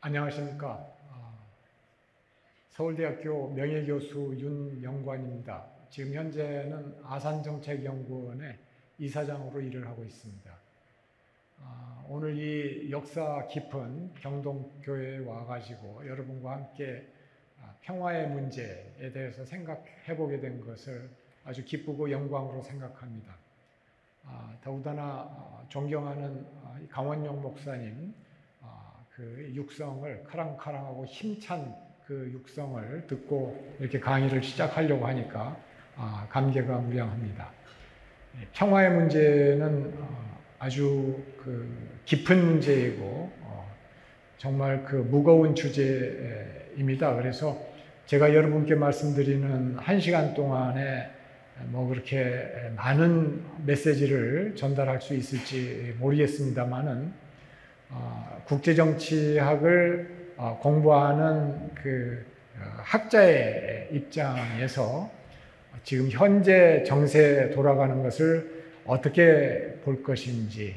안녕하십니까. 서울대학교 명예교수 윤영관입니다. 지금 현재는 아산정책연구원의 이사장으로 일을 하고 있습니다. 오늘 이 역사 깊은 경동교회에 와가지고 여러분과 함께 평화의 문제에 대해서 생각해 보게 된 것을 아주 기쁘고 영광으로 생각합니다. 더군다나 존경하는 강원용 목사님 그 육성을 카랑카랑하고 힘찬 그 육성을 듣고 이렇게 강의를 시작하려고 하니까 감개가 무량합니다. 평화의 문제는 아주 그 깊은 문제이고 정말 그 무거운 주제입니다. 그래서 제가 여러분께 말씀드리는 1시간 동안에 뭐 그렇게 많은 메시지를 전달할 수 있을지 모르겠습니다만은 국제정치학을 공부하는 그 학자의 입장에서 지금 현재 정세에 돌아가는 것을 어떻게 볼 것인지,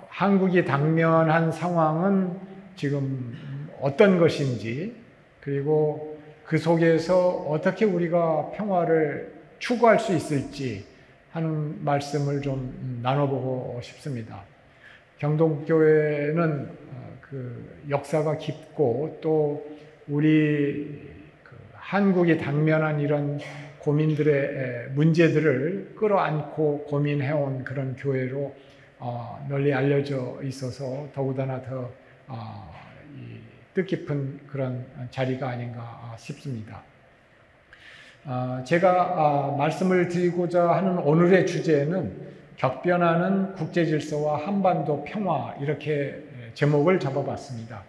한국이 당면한 상황은 지금 어떤 것인지, 그리고 그 속에서 어떻게 우리가 평화를 추구할 수 있을지 하는 말씀을 좀 나눠보고 싶습니다. 경동교회는 그 역사가 깊고 또 우리 한국이 당면한 이런 고민들의 문제들을 끌어안고 고민해온 그런 교회로 널리 알려져 있어서 더군다나 더 뜻깊은 그런 자리가 아닌가 싶습니다. 제가 말씀을 드리고자 하는 오늘의 주제는 격변하는 국제질서와 한반도 평화, 이렇게 제목을 잡아봤습니다.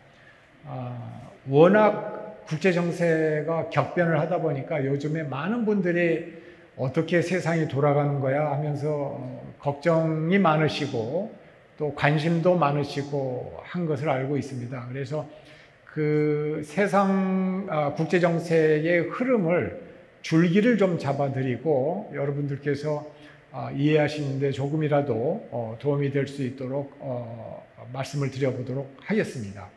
워낙 국제정세가 격변을 하다 보니까 요즘에 많은 분들이 어떻게 세상이 돌아가는 거야 하면서 걱정이 많으시고 또 관심도 많으시고 한 것을 알고 있습니다. 그래서 그 세상 국제정세의 흐름을 줄기를 좀 잡아드리고 여러분들께서 이해하시는데 조금이라도 도움이 될 수 있도록 말씀을 드려보도록 하겠습니다.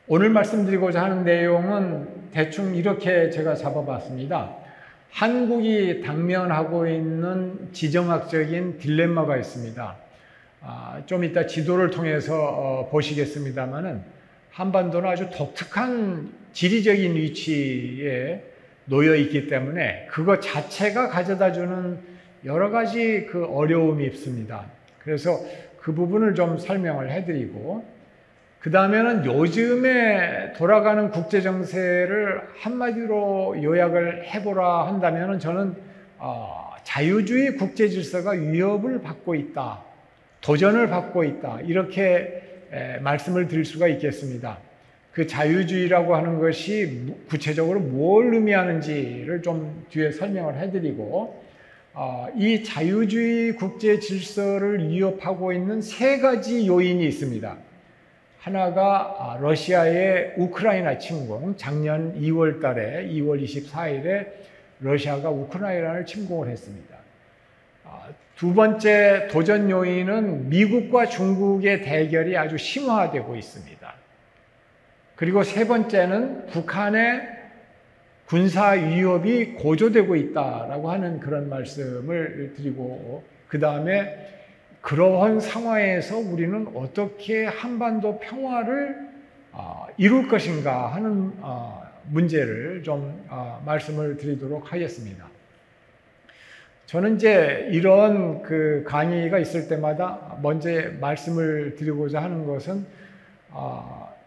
오늘 말씀드리고자 하는 내용은 대충 이렇게 제가 잡아봤습니다. 한국이 당면하고 있는 지정학적인 딜레마가 있습니다. 좀 이따 지도를 통해서 보시겠습니다만은 한반도는 아주 독특한 지리적인 위치에 놓여 있기 때문에 그것 자체가 가져다주는 여러 가지 그 어려움이 있습니다. 그래서 그 부분을 좀 설명을 해드리고 그 다음에는 요즘에 돌아가는 국제정세를 한마디로 요약을 해보라 한다면 저는 자유주의 국제질서가 위협을 받고 있다, 도전을 받고 있다, 이렇게 말씀을 드릴 수가 있겠습니다. 그 자유주의라고 하는 것이 구체적으로 뭘 의미하는지를 좀 뒤에 설명을 해드리고 이 자유주의 국제 질서를 위협하고 있는 3가지 요인이 있습니다. 하나가 러시아의 우크라이나 침공, 작년 2월 달에 2월 24일에 러시아가 우크라이나를 침공을 했습니다. 두 번째 도전 요인은 미국과 중국의 대결이 아주 심화되고 있습니다. 그리고 세 번째는 북한의 군사 위협이 고조되고 있다라고 하는 그런 말씀을 드리고 그 다음에 그러한 상황에서 우리는 어떻게 한반도 평화를 이룰 것인가 하는 문제를 좀 말씀을 드리도록 하겠습니다. 저는 이제 이런 그 강의가 있을 때마다 먼저 말씀을 드리고자 하는 것은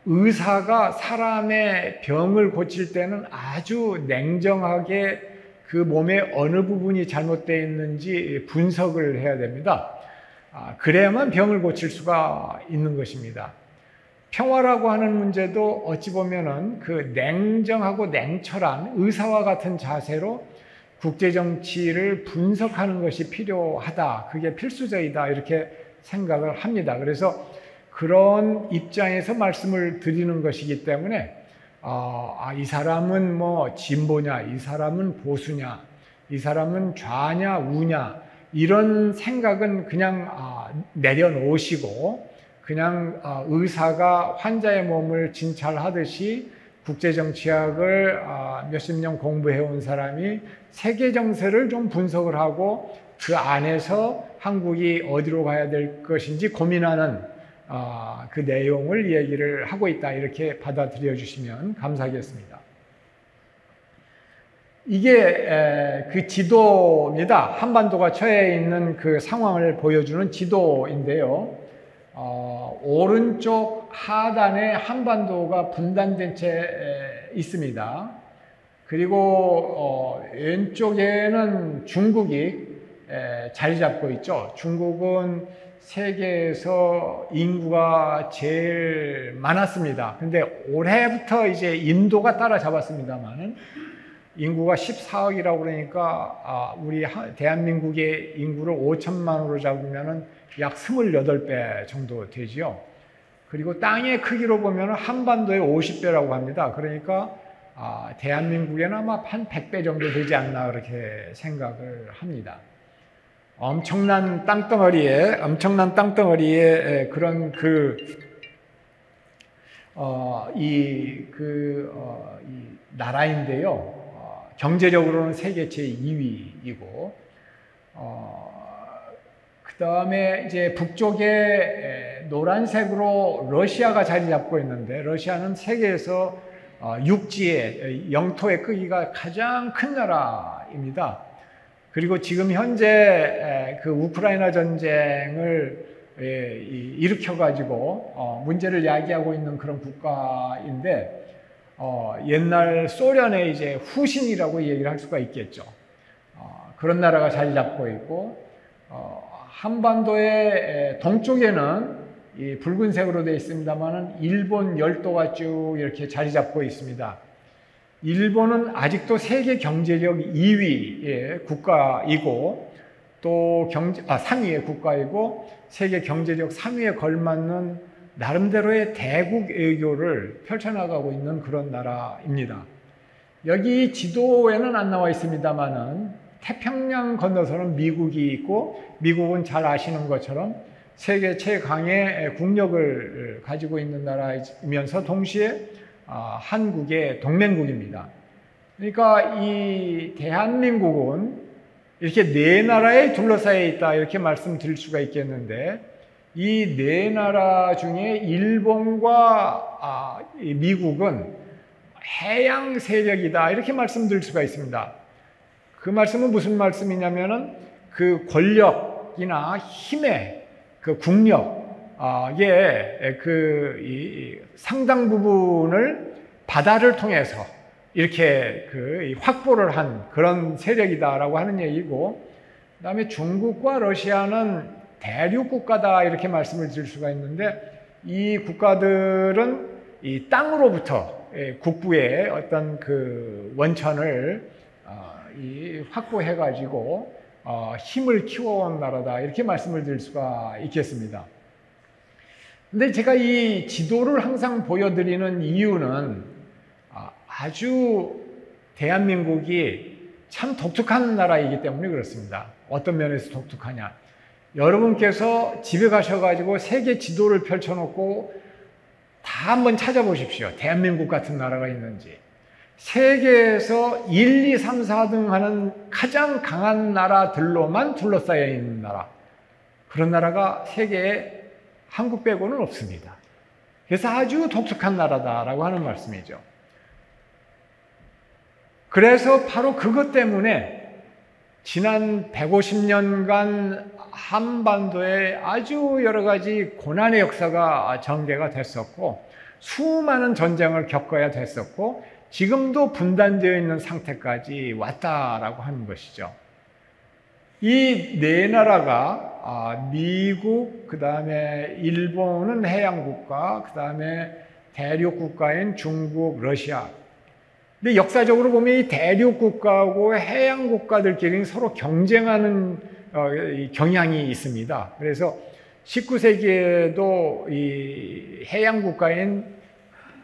의사가 사람의 병을 고칠 때는 아주 냉정하게 그 몸의 어느 부분이 잘못되어 있는지 분석을 해야 됩니다. 그래야만 병을 고칠 수가 있는 것입니다. 평화라고 하는 문제도 어찌 보면은 그 냉정하고 냉철한 의사와 같은 자세로 국제정치를 분석하는 것이 필요하다, 그게 필수적이다, 이렇게 생각을 합니다. 그래서 그런 입장에서 말씀을 드리는 것이기 때문에 이 사람은 뭐 진보냐, 이 사람은 보수냐, 이 사람은 좌냐 우냐 이런 생각은 그냥 내려놓으시고 그냥 의사가 환자의 몸을 진찰하듯이 국제정치학을 몇십 년 공부해온 사람이 세계 정세를 좀 분석을 하고 그 안에서 한국이 어디로 가야 될 것인지 고민하는 그 내용을 얘기를 하고 있다, 이렇게 받아들여 주시면 감사하겠습니다. 이게 그 지도입니다. 한반도가 처해 있는 그 상황을 보여주는 지도인데요. 오른쪽 하단에 한반도가 분단된 채 있습니다. 그리고 왼쪽에는 중국이 자리 잡고 있죠. 중국은 세계에서 인구가 제일 많았습니다. 근데 올해부터 이제 인도가 따라잡았습니다만은 인구가 14억이라고 그러니까 우리 대한민국의 인구를 5천만으로 잡으면은 약 28배 정도 되지요. 그리고 땅의 크기로 보면 한반도의 50배라고 합니다. 그러니까 대한민국에는 아마 한 100배 정도 되지 않나 그렇게 생각을 합니다. 엄청난 땅덩어리에 그런 이 나라인데요. 경제적으로는 세계 제2위이고, 그 다음에 이제 북쪽에 노란색으로 러시아가 자리 잡고 있는데, 러시아는 세계에서 육지의 영토의 크기가 가장 큰 나라입니다. 그리고 지금 현재 그 우크라이나 전쟁을 일으켜가지고 문제를 야기하고 있는 그런 국가인데, 옛날 소련의 이제 후신이라고 얘기를 할 수가 있겠죠. 그런 나라가 자리 잡고 있고, 한반도의 동쪽에는 이 붉은색으로 되어 있습니다만은 일본 열도가 쭉 이렇게 자리 잡고 있습니다. 일본은 아직도 세계 경제력 2위의 국가이고, 또 3위의 국가이고, 세계 경제력 3위에 걸맞는 나름대로의 대국 외교를 펼쳐나가고 있는 그런 나라입니다. 여기 지도에는 안 나와 있습니다만은 태평양 건너서는 미국이 있고, 미국은 잘 아시는 것처럼 세계 최강의 국력을 가지고 있는 나라이면서 동시에 한국의 동맹국입니다. 그러니까 이 대한민국은 이렇게 네 나라에 둘러싸여 있다, 이렇게 말씀드릴 수가 있겠는데, 이 네 나라 중에 일본과 미국은 해양 세력이다, 이렇게 말씀드릴 수가 있습니다. 그 말씀은 무슨 말씀이냐면은 그 권력이나 힘의 그 국력의 상당 부분을 바다를 통해서 이렇게 확보를 한 그런 세력이다라고 하는 얘기고, 그 다음에 중국과 러시아는 대륙 국가다, 이렇게 말씀을 드릴 수가 있는데, 이 국가들은 이 땅으로부터 국부의 어떤 그 원천을 확보해 가지고 힘을 키워온 나라다, 이렇게 말씀을 드릴 수가 있겠습니다. 근데 제가 이 지도를 항상 보여드리는 이유는 아주 대한민국이 참 독특한 나라이기 때문에 그렇습니다. 어떤 면에서 독특하냐? 여러분께서 집에 가셔가지고 세계 지도를 펼쳐놓고 다 한번 찾아보십시오. 대한민국 같은 나라가 있는지. 세계에서 1, 2, 3, 4등 하는 가장 강한 나라들로만 둘러싸여 있는 나라. 그런 나라가 세계에 한국 빼고는 없습니다. 그래서 아주 독특한 나라다라고 하는 말씀이죠. 그래서 바로 그것 때문에 지난 150년간 한반도에 아주 여러 가지 고난의 역사가 전개가 됐었고, 수많은 전쟁을 겪어야 됐었고, 지금도 분단되어 있는 상태까지 왔다라고 하는 것이죠. 이 네 나라가 미국, 그 다음에 일본은 해양국가, 그 다음에 대륙국가인 중국, 러시아. 근데 역사적으로 보면 이 대륙국가하고 해양국가들끼리 서로 경쟁하는 경향이 있습니다. 그래서 19세기에도 이 해양국가인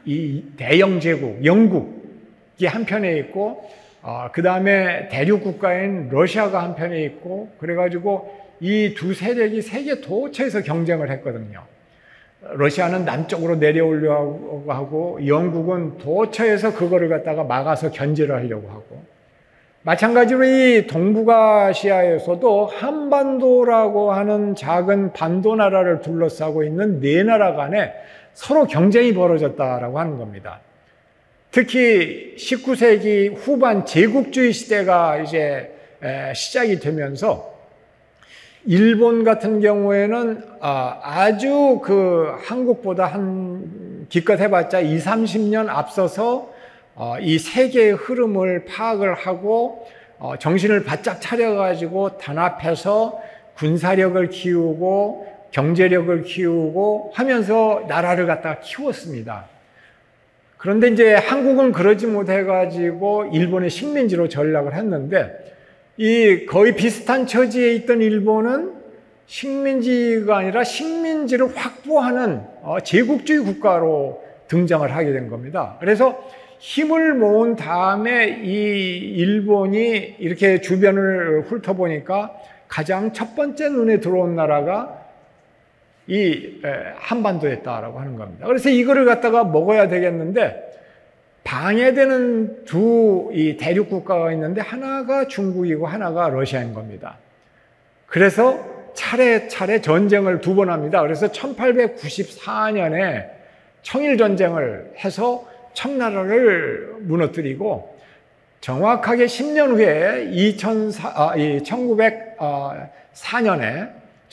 이 대영제국, 영국이 한편에 있고, 그 다음에 대륙 국가인 러시아가 한편에 있고, 그래가지고 이 두 세력이 세계 도처에서 경쟁을 했거든요. 러시아는 남쪽으로 내려오려고 하고, 영국은 도처에서 그거를 갖다가 막아서 견제를 하려고 하고, 마찬가지로 이 동북아시아에서도 한반도라고 하는 작은 반도 나라를 둘러싸고 있는 네 나라 간에 서로 경쟁이 벌어졌다라고 하는 겁니다. 특히 19세기 후반 제국주의 시대가 이제 시작이 되면서 일본 같은 경우에는 아주 그 한국보다 한 기껏 해봤자 20, 30년 앞서서 이 세계의 흐름을 파악을 하고 정신을 바짝 차려가지고 단합해서 군사력을 키우고 경제력을 키우고 하면서 나라를 갖다가 키웠습니다. 그런데 이제 한국은 그러지 못해가지고 일본의 식민지로 전락을 했는데, 이 거의 비슷한 처지에 있던 일본은 식민지가 아니라 식민지를 확보하는 제국주의 국가로 등장을 하게 된 겁니다. 그래서 힘을 모은 다음에 이 일본이 이렇게 주변을 훑어보니까 가장 첫 번째 눈에 들어온 나라가 이 한반도였다라고 하는 겁니다. 그래서 이거를 갖다가 먹어야 되겠는데, 방해되는 두 이 대륙 국가가 있는데 하나가 중국이고 하나가 러시아인 겁니다. 그래서 차례차례 전쟁을 두 번 합니다. 그래서 1894년에 청일전쟁을 해서 청나라를 무너뜨리고, 정확하게 10년 후에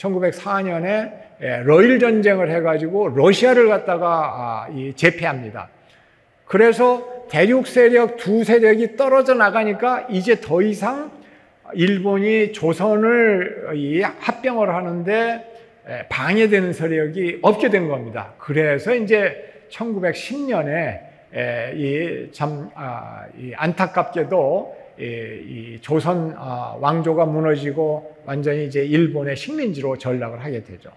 1904년에 러일 전쟁을 해가지고 러시아를 갖다가 제패합니다. 그래서 대륙 세력 두 세력이 떨어져 나가니까 이제 더 이상 일본이 조선을 합병을 하는데 방해되는 세력이 없게 된 겁니다. 그래서 이제 1910년에 이 안타깝게도 이 조선 왕조가 무너지고 완전히 이제 일본의 식민지로 전락을 하게 되죠.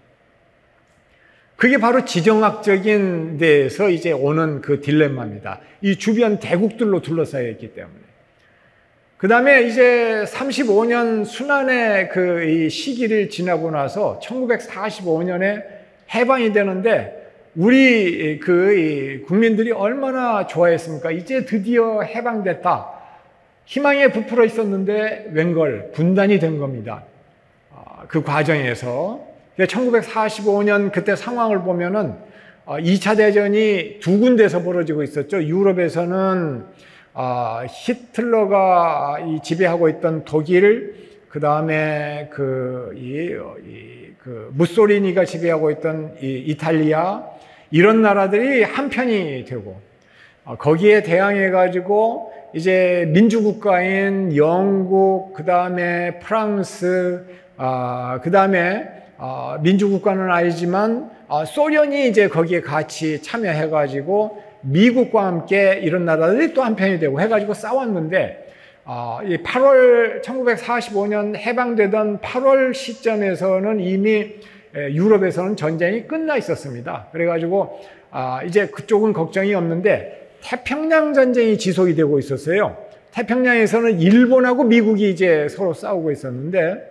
그게 바로 지정학적인 데에서 이제 오는 그 딜레마입니다. 이 주변 대국들로 둘러싸여 있기 때문에. 그 다음에 이제 35년 순환의 그 이 시기를 지나고 나서 1945년에 해방이 되는데, 우리 그 국민들이 얼마나 좋아했습니까? 이제 드디어 해방됐다. 희망에 부풀어 있었는데 웬걸 분단이 된 겁니다. 그 과정에서 1945년 그때 상황을 보면은 2차 대전이 두 군데에서 벌어지고 있었죠. 유럽에서는 히틀러가 지배하고 있던 독일, 그 다음에 무소리니가 지배하고 있던 이탈리아, 이런 나라들이 한편이 되고, 거기에 대항해 가지고 이제 민주국가인 영국, 그 다음에 프랑스, 그 다음에 민주국가는 아니지만 소련이 이제 거기에 같이 참여해 가지고 미국과 함께 이런 나라들이 또 한편이 되고 해가지고 싸웠는데, 1945년 해방되던 8월 시점에서는 이미 유럽에서는 전쟁이 끝나 있었습니다. 그래가지고 이제 그쪽은 걱정이 없는데, 태평양 전쟁이 지속이 되고 있었어요. 태평양에서는 일본하고 미국이 이제 서로 싸우고 있었는데,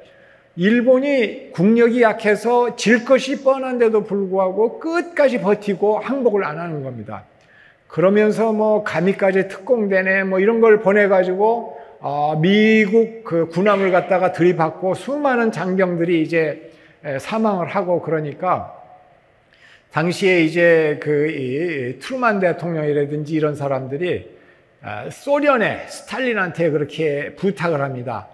일본이 국력이 약해서 질 것이 뻔한데도 불구하고 끝까지 버티고 항복을 안 하는 겁니다. 그러면서 뭐 가미까지 특공대네 뭐 이런 걸 보내가지고 미국 그 군함을 갖다가 들이받고 수많은 장병들이 이제 사망을 하고, 그러니까 당시에 이제 그 트루만 대통령이라든지 이런 사람들이 소련의 스탈린한테 그렇게 부탁을 합니다.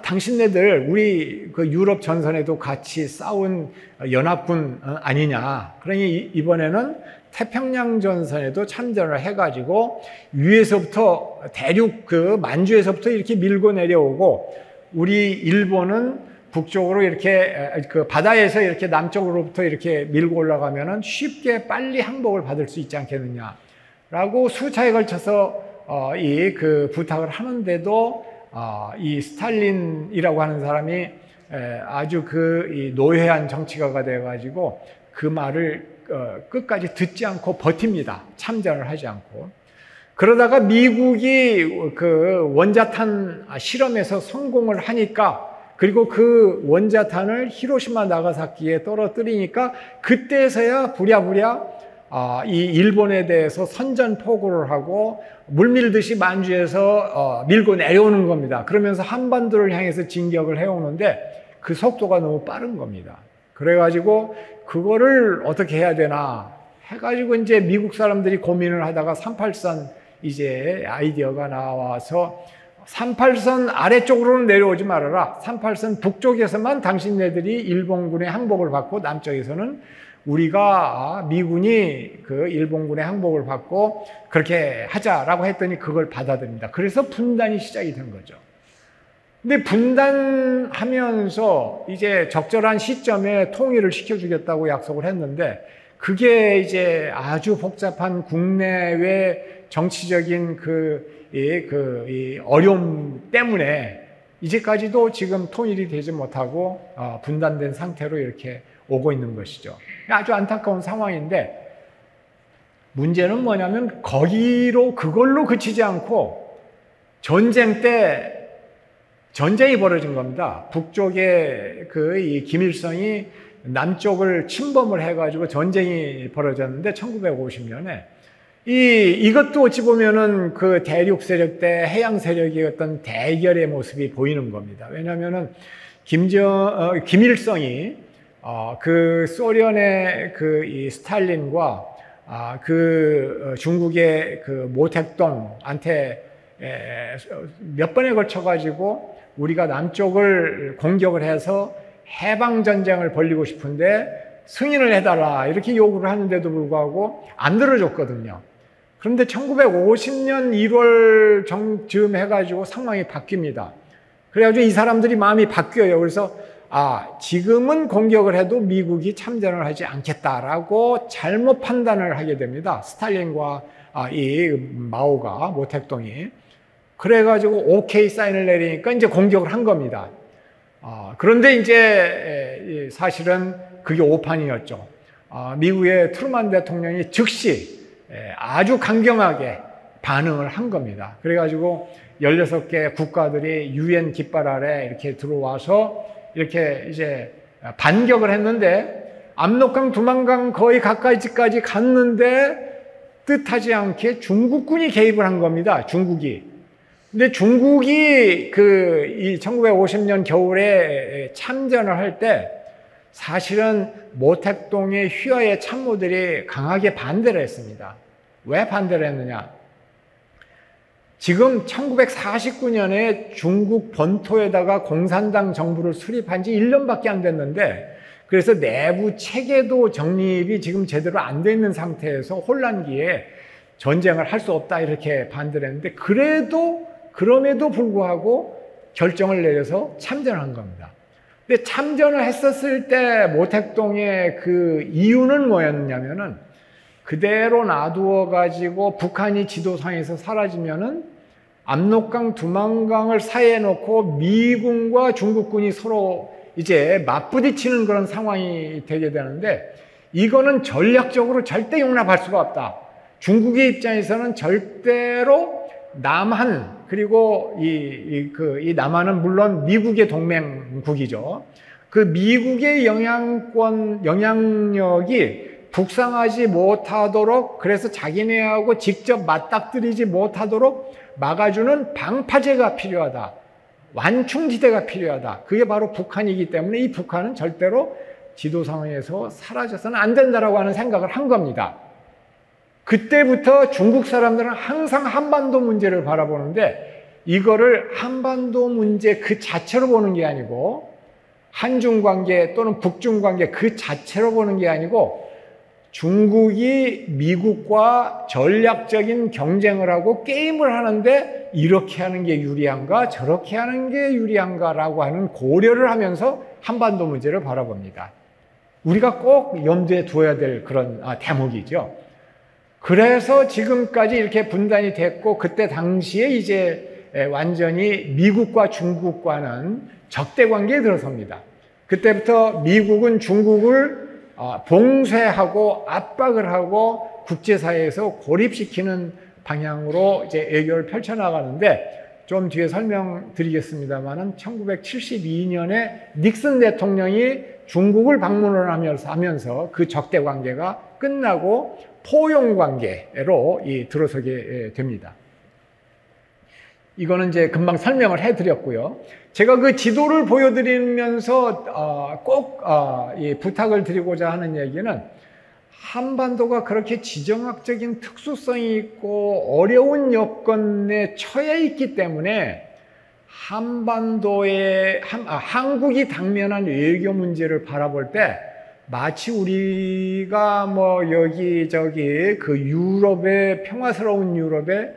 당신네들 우리 그 유럽 전선에도 같이 싸운 연합군 아니냐. 그러니 이번에는 태평양 전선에도 참전을 해가지고 위에서부터 대륙 그 만주에서부터 이렇게 밀고 내려오고, 우리 일본은 북쪽으로 이렇게 그 바다에서 이렇게 남쪽으로부터 이렇게 밀고 올라가면은 쉽게 빨리 항복을 받을 수 있지 않겠느냐라고 수차에 걸쳐서 이 그 부탁을 하는데도 이 스탈린이라고 하는 사람이 아주 그 노회한 정치가가 돼가지고 그 말을 끝까지 듣지 않고 버팁니다. 참전을 하지 않고. 그러다가 미국이 그 원자탄 실험에서 성공을 하니까, 그리고 그 원자탄을 히로시마 나가사키에 떨어뜨리니까 그때서야 부랴부랴 이 일본에 대해서 선전포고를 하고 물밀듯이 만주에서 밀고 내려오는 겁니다. 그러면서 한반도를 향해서 진격을 해오는데 그 속도가 너무 빠른 겁니다. 그래가지고 그거를 어떻게 해야 되나 해가지고 이제 미국 사람들이 고민을 하다가 38선 이제 아이디어가 나와서 38선 아래쪽으로는 내려오지 말아라. 38선 북쪽에서만 당신네들이 일본군의 항복을 받고 남쪽에서는 우리가 미군이 그 일본군의 항복을 받고 그렇게 하자라고 했더니 그걸 받아들입니다. 그래서 분단이 시작이 된 거죠. 근데 분단하면서 이제 적절한 시점에 통일을 시켜주겠다고 약속을 했는데 그게 이제 아주 복잡한 국내외 정치적인 이 어려움 때문에 이제까지도 지금 통일이 되지 못하고 분단된 상태로 이렇게 오고 있는 것이죠. 아주 안타까운 상황인데 문제는 뭐냐면 그걸로 그치지 않고 전쟁 때 전쟁이 벌어진 겁니다. 북쪽에 이 김일성이 남쪽을 침범을 해가지고 전쟁이 벌어졌는데 1950년에 이것도 어찌 보면은 그 대륙 세력 대 해양 세력의 어떤 대결의 모습이 보이는 겁니다. 왜냐하면은 김일성이 그 소련의 이 스탈린과 중국의 그 모택동한테 몇 번에 걸쳐 가지고 우리가 남쪽을 공격을 해서 해방 전쟁을 벌이고 싶은데 승인을 해달라 이렇게 요구를 하는데도 불구하고 안 들어줬거든요. 그런데 1950년 1월 즈음 해가지고 상황이 바뀝니다. 그래가지고 이 사람들이 마음이 바뀌어요. 그래서 지금은 공격을 해도 미국이 참전을 하지 않겠다라고 잘못 판단을 하게 됩니다. 스탈린과 이 마오가 모택동이. 그래가지고 오케이 사인을 내리니까 이제 공격을 한 겁니다. 그런데 이제 사실은 그게 오판이었죠. 미국의 트루만 대통령이 즉시 아주 강경하게 반응을 한 겁니다. 그래가지고 16개 국가들이 유엔 깃발 아래 이렇게 들어와서 이렇게 이제 반격을 했는데 압록강, 두만강 거의 가까이까지 갔는데 뜻하지 않게 중국군이 개입을 한 겁니다. 중국이. 근데 중국이 이 1950년 겨울에 참전을 할 때 사실은 모택동의 휘하의 참모들이 강하게 반대를 했습니다. 왜 반대를 했느냐? 지금 1949년에 중국 본토에다가 공산당 정부를 수립한 지 1년밖에 안 됐는데 그래서 내부 체계도 정립이 지금 제대로 안 돼 있는 상태에서 혼란기에 전쟁을 할 수 없다 이렇게 반대를 했는데 그럼에도 불구하고 결정을 내려서 참전한 겁니다. 근데 참전을 했었을 때 모택동의 그 이유는 뭐였냐면은 그대로 놔두어 가지고 북한이 지도상에서 사라지면은 압록강, 두만강을 사이에 놓고 미군과 중국군이 서로 이제 맞부딪히는 그런 상황이 되게 되는데 이거는 전략적으로 절대 용납할 수가 없다. 중국의 입장에서는 절대로 남한 그리고 이 남한은 물론 미국의 동맹국이죠. 그 미국의 영향력이 북상하지 못하도록 그래서 자기네하고 직접 맞닥뜨리지 못하도록 막아주는 방파제가 필요하다. 완충지대가 필요하다. 그게 바로 북한이기 때문에 이 북한은 절대로 지도상에서 사라져서는 안 된다라고 하는 생각을 한 겁니다. 그때부터 중국 사람들은 항상 한반도 문제를 바라보는데 이거를 한반도 문제 그 자체로 보는 게 아니고 한중 관계 또는 북중 관계 그 자체로 보는 게 아니고 중국이 미국과 전략적인 경쟁을 하고 게임을 하는데 이렇게 하는 게 유리한가 저렇게 하는 게 유리한가라고 하는 고려를 하면서 한반도 문제를 바라봅니다. 우리가 꼭 염두에 두어야 될 그런 대목이죠. 그래서 지금까지 이렇게 분단이 됐고 그때 당시에 이제 완전히 미국과 중국과는 적대 관계에 들어섭니다. 그때부터 미국은 중국을 봉쇄하고 압박을 하고 국제사회에서 고립시키는 방향으로 이제 외교를 펼쳐나가는데 좀 뒤에 설명드리겠습니다만은 1972년에 닉슨 대통령이 중국을 방문을 하면서 그 적대 관계가 끝나고 포용 관계로 들어서게 됩니다. 이거는 이제 금방 설명을 해드렸고요. 제가 그 지도를 보여드리면서 꼭 부탁을 드리고자 하는 얘기는 한반도가 그렇게 지정학적인 특수성이 있고 어려운 여건에 처해 있기 때문에 한국이 당면한 외교 문제를 바라볼 때 마치 우리가 뭐 여기저기 그 유럽의 평화스러운 유럽의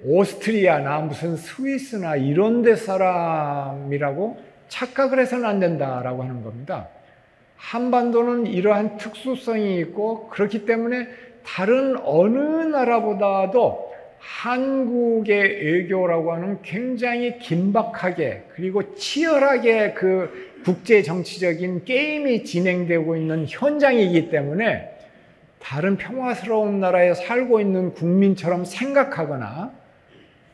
오스트리아나 무슨 스위스나 이런 데 사람이라고 착각을 해서는 안 된다라고 하는 겁니다. 한반도는 이러한 특수성이 있고 그렇기 때문에 다른 어느 나라보다도 한국의 외교라고 하는 굉장히 긴박하게 그리고 치열하게 그 국제 정치적인 게임이 진행되고 있는 현장이기 때문에 다른 평화스러운 나라에 살고 있는 국민처럼 생각하거나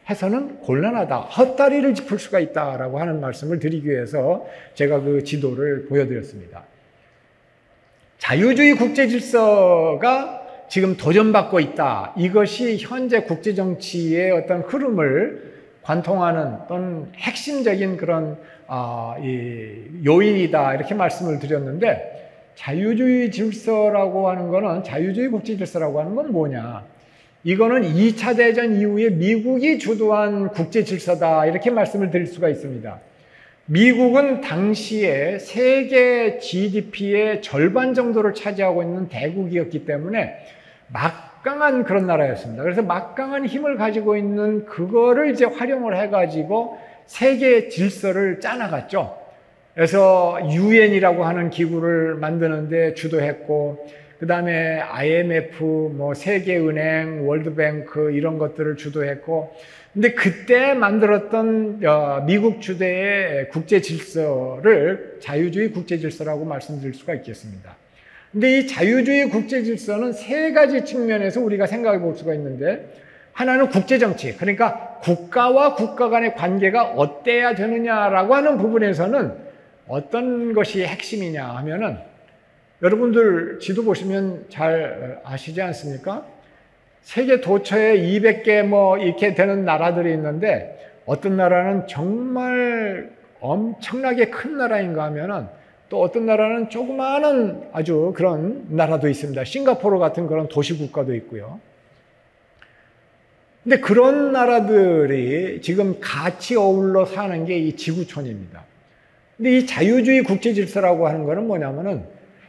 해서는 곤란하다, 헛다리를 짚을 수가 있다라고 하는 말씀을 드리기 위해서 제가 그 지도를 보여드렸습니다. 자유주의 국제 질서가 지금 도전받고 있다. 이것이 현재 국제 정치의 어떤 흐름을 관통하는 또는 핵심적인 그런 요인이다. 이렇게 말씀을 드렸는데 자유주의 질서라고 하는 거는 자유주의 국제 질서라고 하는 건 뭐냐? 이거는 2차 대전 이후에 미국이 주도한 국제 질서다. 이렇게 말씀을 드릴 수가 있습니다. 미국은 당시에 세계 GDP의 절반 정도를 차지하고 있는 대국이었기 때문에 막강한 그런 나라였습니다. 그래서 막강한 힘을 가지고 있는 그거를 이제 활용을 해가지고 세계 질서를 짜나갔죠. 그래서 UN이라고 하는 기구를 만드는데 주도했고, 그 다음에 IMF, 뭐 세계은행, 월드뱅크 이런 것들을 주도했고, 근데 그때 만들었던 미국 주대의 국제 질서를 자유주의 국제 질서라고 말씀드릴 수가 있겠습니다. 근데 이 자유주의 국제 질서는 세 가지 측면에서 우리가 생각해 볼 수가 있는데, 하나는 국제 정치, 그러니까 국가와 국가 간의 관계가 어때야 되느냐라고 하는 부분에서는 어떤 것이 핵심이냐 하면은, 여러분들 지도 보시면 잘 아시지 않습니까? 세계 도처에 200개 뭐 이렇게 되는 나라들이 있는데 어떤 나라는 정말 엄청나게 큰 나라인가 하면은 또 어떤 나라는 조그마한 아주 그런 나라도 있습니다. 싱가포르 같은 그런 도시 국가도 있고요. 근데 그런 나라들이 지금 같이 어울러 사는 게 이 지구촌입니다. 근데 이 자유주의 국제 질서라고 하는 거는 뭐냐면은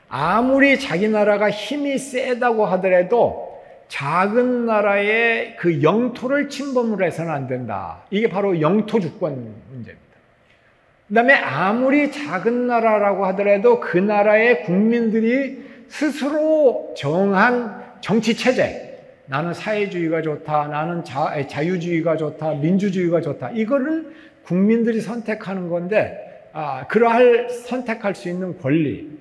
아무리 자기 나라가 힘이 세다고 하더라도 작은 나라의 그 영토를 침범을 해서는 안 된다. 이게 바로 영토 주권 문제입니다. 그 다음에 아무리 작은 나라라고 하더라도 그 나라의 국민들이 스스로 정한 정치 체제, 나는 사회주의가 좋다, 나는 자유주의가 좋다, 민주주의가 좋다, 이거를 국민들이 선택하는 건데, 선택할 수 있는 권리,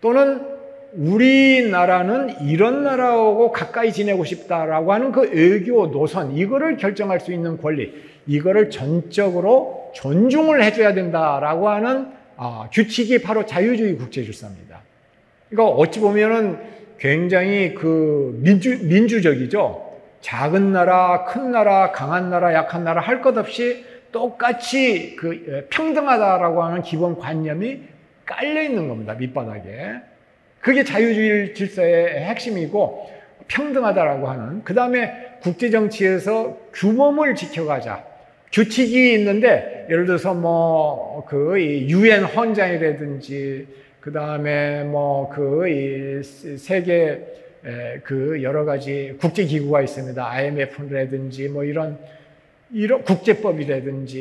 또는 우리나라는 이런 나라하고 가까이 지내고 싶다라고 하는 그 외교 노선, 이거를 결정할 수 있는 권리, 이거를 전적으로 존중을 해줘야 된다라고 하는 규칙이 바로 자유주의 국제 질서입니다. 그러니까 어찌 보면은 굉장히 그 민주적이죠. 작은 나라, 큰 나라, 강한 나라, 약한 나라 할 것 없이 똑같이 그 평등하다라고 하는 기본 관념이 깔려 있는 겁니다. 밑바닥에. 그게 자유주의 질서의 핵심이고 평등하다라고 하는, 그 다음에 국제정치에서 규범을 지켜가자. 규칙이 있는데 예를 들어서 뭐 그 UN 헌장이라든지 그 다음에 뭐 그 세계 그 여러 가지 국제기구가 있습니다. IMF라든지 뭐 이런 국제법이라든지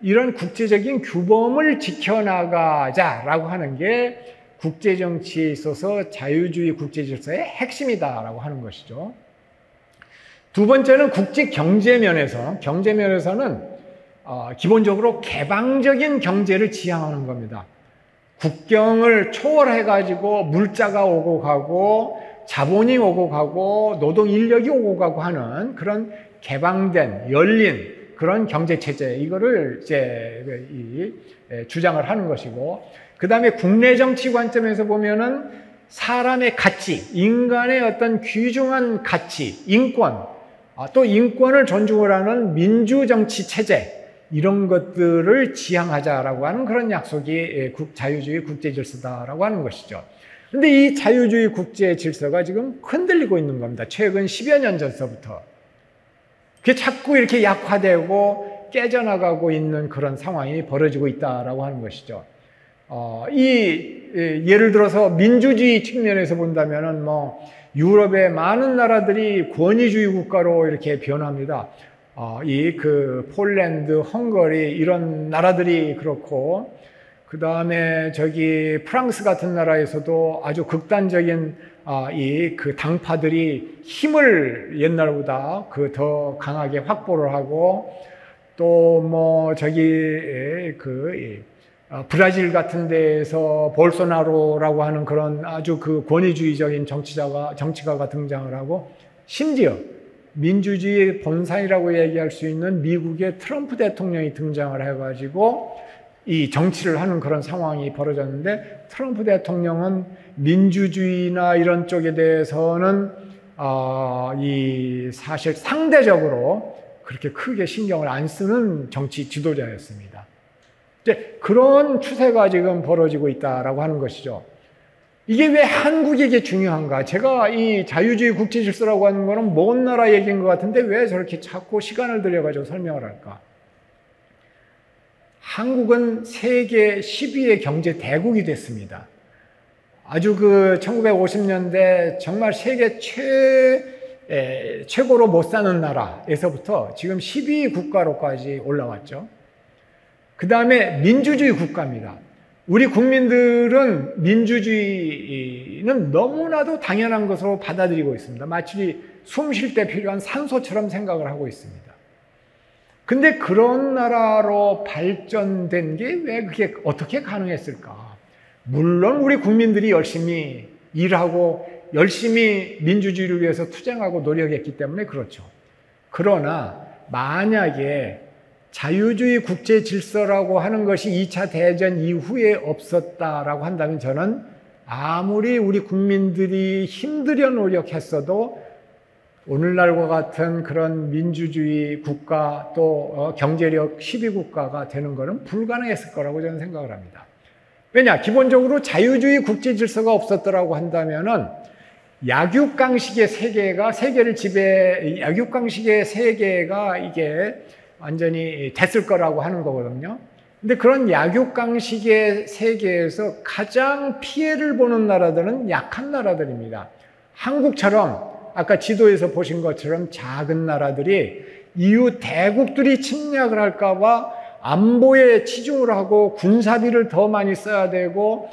이런 국제적인 규범을 지켜나가자라고 하는 게 국제정치에 있어서 자유주의 국제질서의 핵심이다라고 하는 것이죠. 두 번째는 경제면에서는 기본적으로 개방적인 경제를 지향하는 겁니다. 국경을 초월해가지고 물자가 오고 가고 자본이 오고 가고 노동 인력이 오고 가고 하는 그런 개방된 열린 그런 경제 체제, 이거를 이제 주장을 하는 것이고, 그 다음에 국내 정치 관점에서 보면은 사람의 가치, 인간의 어떤 귀중한 가치, 인권, 또 인권을 존중을 하는 민주정치 체제, 이런 것들을 지향하자라고 하는 그런 약속이 자유주의 국제질서다라고 하는 것이죠. 그런데 이 자유주의 국제질서가 지금 흔들리고 있는 겁니다. 최근 10여 년 전서부터. 그게 자꾸 이렇게 약화되고 깨져나가고 있는 그런 상황이 벌어지고 있다라고 하는 것이죠. 예를 들어서 민주주의 측면에서 본다면은 유럽의 많은 나라들이 권위주의 국가로 이렇게 변합니다. 폴란드, 헝가리 이런 나라들이 그렇고, 그 다음에 프랑스 같은 나라에서도 아주 극단적인 당파들이 힘을 옛날보다 더 강하게 확보를 하고, 또 브라질 같은 데에서 볼소나로라고 하는 그런 아주 권위주의적인 정치가가 등장을 하고, 심지어 민주주의의 본산이라고 얘기할 수 있는 미국의 트럼프 대통령이 등장을 해가지고 이 정치를 하는 그런 상황이 벌어졌는데, 트럼프 대통령은 민주주의나 이런 쪽에 대해서는 사실 상대적으로 그렇게 크게 신경을 안 쓰는 정치 지도자였습니다. 이제 그런 추세가 지금 벌어지고 있다라고 하는 것이죠. 이게 왜 한국에게 중요한가? 제가 이 자유주의 국제질서라고 하는 거는 먼 나라 얘기인 것 같은데 왜 저렇게 자꾸 시간을 들여가지고 설명을 할까? 한국은 세계 10위의 경제 대국이 됐습니다. 아주 1950년대 정말 세계 최고로 못 사는 나라에서부터 지금 10위 국가로까지 올라왔죠. 그 다음에 민주주의 국가입니다. 우리 국민들은 민주주의는 너무나도 당연한 것으로 받아들이고 있습니다. 마치 숨 쉴 때 필요한 산소처럼 생각을 하고 있습니다. 근데 그런 나라로 발전된 게 왜 그게 어떻게 가능했을까? 물론 우리 국민들이 열심히 일하고 열심히 민주주의를 위해서 투쟁하고 노력했기 때문에 그렇죠. 그러나 만약에 자유주의 국제 질서라고 하는 것이 2차 대전 이후에 없었다라고 한다면 저는 아무리 우리 국민들이 힘들여 노력했어도 오늘날과 같은 그런 민주주의 국가 또 경제력 10위 국가가 되는 것은 불가능했을 거라고 저는 생각을 합니다. 왜냐? 기본적으로 자유주의 국제 질서가 없었더라고 한다면은 약육강식의 세계가 약육강식의 세계가 이게 완전히 됐을 거라고 하는 거거든요. 근데 그런 약육강식의 세계에서 가장 피해를 보는 나라들은 약한 나라들입니다. 한국처럼 아까 지도에서 보신 것처럼 작은 나라들이 이웃 대국들이 침략을 할까 봐 안보에 치중을 하고 군사비를 더 많이 써야 되고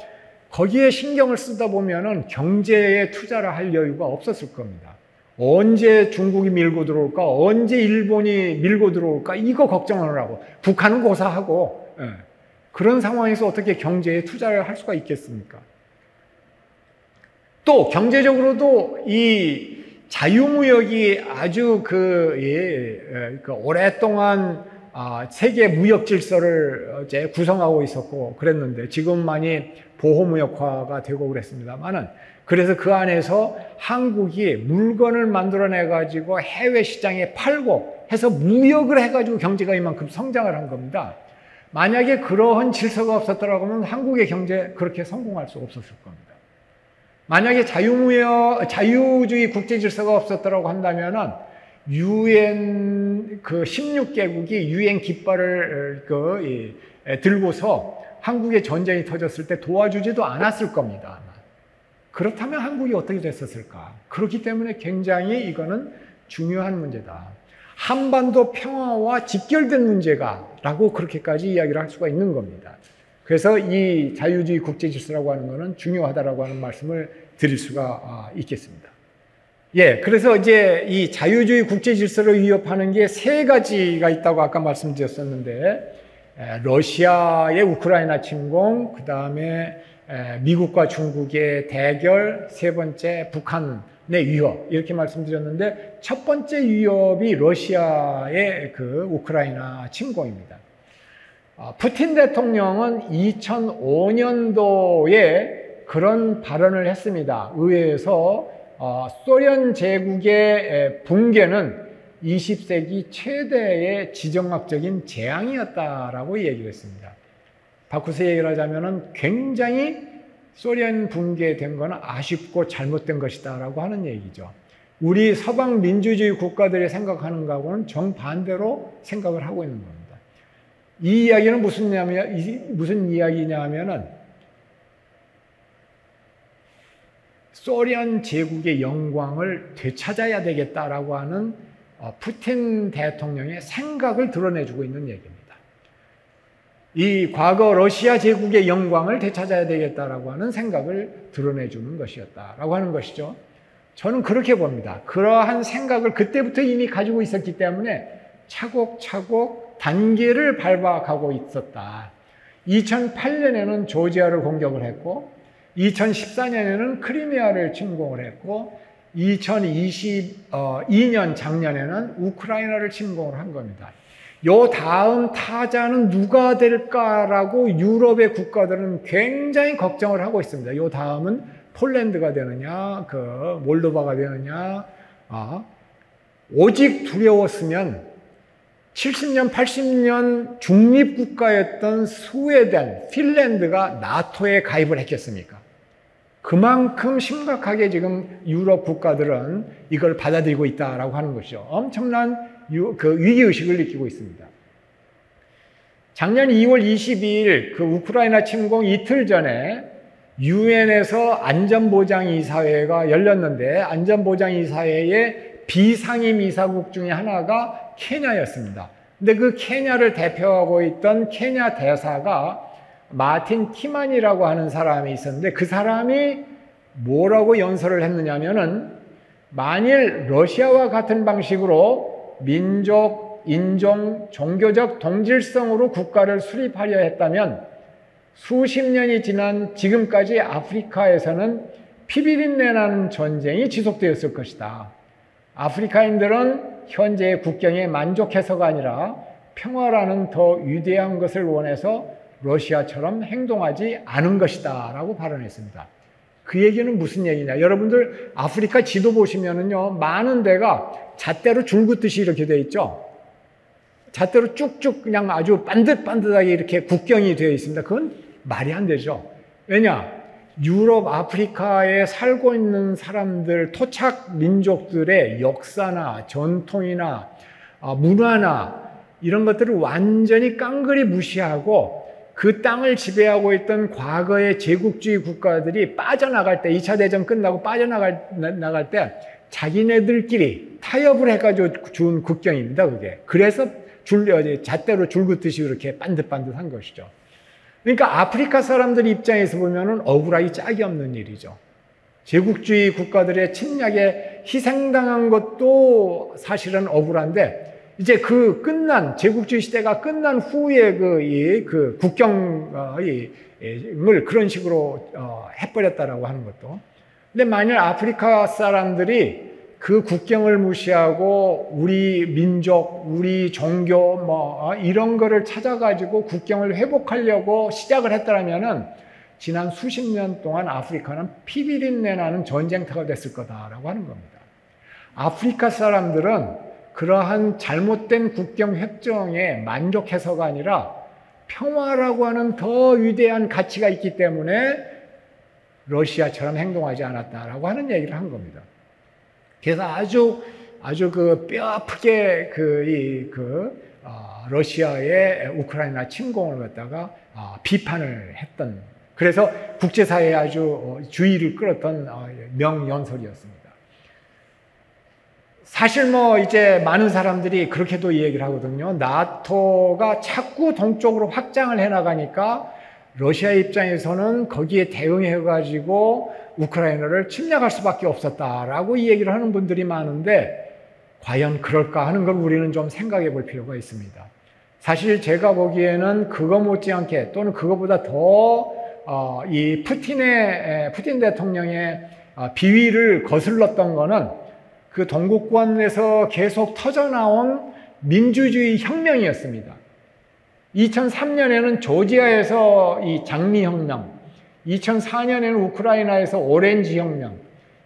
거기에 신경을 쓰다 보면은 경제에 투자를 할 여유가 없었을 겁니다. 언제 중국이 밀고 들어올까? 언제 일본이 밀고 들어올까? 이거 걱정을 하고 북한은 고사하고 그런 상황에서 어떻게 경제에 투자를 할 수가 있겠습니까? 또 경제적으로도 이 자유무역이 아주 오랫동안 세계 무역 질서를 이제 구성하고 있었고 그랬는데 지금 많이 보호무역화가 되고 그랬습니다만은 그래서 그 안에서 한국이 물건을 만들어내 가지고 해외 시장에 팔고 해서 무역을 해 가지고 경제가 이만큼 성장을 한 겁니다. 만약에 그러한 질서가 없었더라고 하면 한국의 경제 그렇게 성공할 수 없었을 겁니다. 만약에 자유주의 국제 질서가 없었더라고 한다면은 유엔 16개국이 유엔 깃발을 들고서 한국의 전쟁이 터졌을 때 도와주지도 않았을 겁니다. 그렇다면 한국이 어떻게 됐었을까? 그렇기 때문에 굉장히 이거는 중요한 문제다. 한반도 평화와 직결된 문제가라고 그렇게까지 이야기를 할 수가 있는 겁니다. 그래서 이 자유주의 국제 질서라고 하는 것은 중요하다라고 하는 말씀을 드릴 수가 있겠습니다. 예, 그래서 이제 이 자유주의 국제 질서를 위협하는 게 세 가지가 있다고 아까 말씀드렸었는데, 러시아의 우크라이나 침공, 그 다음에 미국과 중국의 대결, 세 번째 북한의 위협 이렇게 말씀드렸는데 첫 번째 위협이 러시아의 그 우크라이나 침공입니다. 푸틴 대통령은 2005년도에 그런 발언을 했습니다. 의회에서 소련 제국의 붕괴는 20세기 최대의 지정학적인 재앙이었다라고 얘기를 했습니다. 바꾸서 얘기를 하자면 굉장히 소련 붕괴된 것은 아쉽고 잘못된 것이다 라고 하는 얘기죠. 우리 서방 민주주의 국가들이 생각하는 것하고는 정반대로 생각을 하고 있는 겁니다. 이 이야기는 무슨 이야기냐 하면은 소련 제국의 영광을 되찾아야 되겠다라고 하는 푸틴 대통령의 생각을 드러내주고 있는 얘기입니다. 이 과거 러시아 제국의 영광을 되찾아야 되겠다라고 하는 생각을 드러내주는 것이었다라고 하는 것이죠. 저는 그렇게 봅니다. 그러한 생각을 그때부터 이미 가지고 있었기 때문에 차곡차곡 단계를 밟아가고 있었다. 2008년에는 조지아를 공격을 했고 2014년에는 크리미아를 침공을 했고 2022년 작년에는 우크라이나를 침공을 한 겁니다. 요 다음 타자는 누가 될까라고 유럽의 국가들은 굉장히 걱정을 하고 있습니다. 요 다음은 폴란드가 되느냐, 몰도바가 되느냐. 오직 두려웠으면 70년, 80년 중립국가였던 스웨덴, 핀란드가 나토에 가입을 했겠습니까? 그만큼 심각하게 지금 유럽 국가들은 이걸 받아들이고 있다라고 하는 것이죠. 엄청난 위기의식을 느끼고 있습니다. 작년 2월 22일 그 우크라이나 침공 이틀 전에 유엔에서 안전보장이사회가 열렸는데 안전보장이사회의 비상임이사국 중에 하나가 케냐였습니다. 근데 그 케냐를 대표하고 있던 케냐 대사가 마틴 티만이라고 하는 사람이 있었는데 그 사람이 뭐라고 연설을 했느냐면은 만일 러시아와 같은 방식으로 민족, 인종, 종교적 동질성으로 국가를 수립하려 했다면 수십 년이 지난 지금까지 아프리카에서는 피비린내 나는 전쟁이 지속되었을 것이다. 아프리카인들은 현재의 국경에 만족해서가 아니라 평화라는 더 위대한 것을 원해서 러시아처럼 행동하지 않은 것이다 라고 발언했습니다. 그 얘기는 무슨 얘기냐? 여러분들 아프리카 지도 보시면은요 많은 데가 잣대로 줄 긋듯이 이렇게 돼 있죠. 잣대로 쭉쭉 그냥 아주 반듯반듯하게 이렇게 국경이 되어 있습니다. 그건 말이 안 되죠. 왜냐? 유럽, 아프리카에 살고 있는 사람들, 토착 민족들의 역사나 전통이나 문화나 이런 것들을 완전히 깡그리 무시하고 그 땅을 지배하고 있던 과거의 제국주의 국가들이 빠져나갈 때, 2차 대전 끝나고 빠져나갈 때 자기네들끼리 타협을 해가지고 준 국경입니다, 그게. 그래서 잣대로 줄 긋듯이 이렇게 반듯반듯한 것이죠. 그러니까 아프리카 사람들 입장에서 보면은 억울하기 짝이 없는 일이죠. 제국주의 국가들의 침략에 희생당한 것도 사실은 억울한데 이제 그 끝난 제국주의 시대가 끝난 후에 그 국경을 그런 식으로 해버렸다라고 하는 것도. 근데 만약 아프리카 사람들이 그 국경을 무시하고 우리 민족, 우리 종교 이런 거를 찾아가지고 국경을 회복하려고 시작을 했더라면은 지난 수십 년 동안 아프리카는 피비린내 나는 전쟁터가 됐을 거다라고 하는 겁니다. 아프리카 사람들은 그러한 잘못된 국경 협정에 만족해서가 아니라 평화라고 하는 더 위대한 가치가 있기 때문에 러시아처럼 행동하지 않았다라고 하는 얘기를 한 겁니다. 그래서 아주 그 뼈아프게 러시아의 우크라이나 침공을 갖다가 비판을 했던, 그래서 국제사회에 아주 주의를 끌었던 명연설이었습니다. 사실 이제 많은 사람들이 그렇게도 얘기를 하거든요. 나토가 자꾸 동쪽으로 확장을 해나가니까 러시아 입장에서는 거기에 대응해가지고 우크라이나를 침략할 수밖에 없었다라고 이 얘기를 하는 분들이 많은데 과연 그럴까 하는 걸 우리는 좀 생각해 볼 필요가 있습니다. 사실 제가 보기에는 그거 못지않게 또는 그거보다 더 이 푸틴 대통령의 비위를 거슬렀던 거는 그 동구권에서 계속 터져나온 민주주의 혁명이었습니다. 2003년에는 조지아에서 이 장미혁명, 2004년에는 우크라이나에서 오렌지 혁명,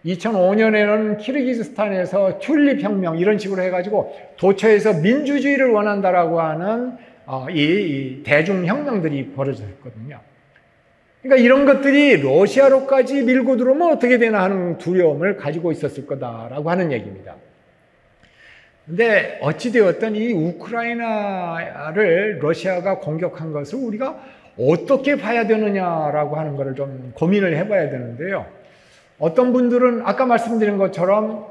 2005년에는 키르기즈스탄에서 튤립 혁명, 이런 식으로 해가지고 도처에서 민주주의를 원한다라고 하는 이 대중혁명들이 벌어졌거든요. 그러니까 이런 것들이 러시아로까지 밀고 들어오면 어떻게 되나 하는 두려움을 가지고 있었을 거다라고 하는 얘기입니다. 근데 어찌되었든 이 우크라이나를 러시아가 공격한 것을 우리가 어떻게 봐야 되느냐라고 하는 것을 좀 고민을 해봐야 되는데요. 어떤 분들은 아까 말씀드린 것처럼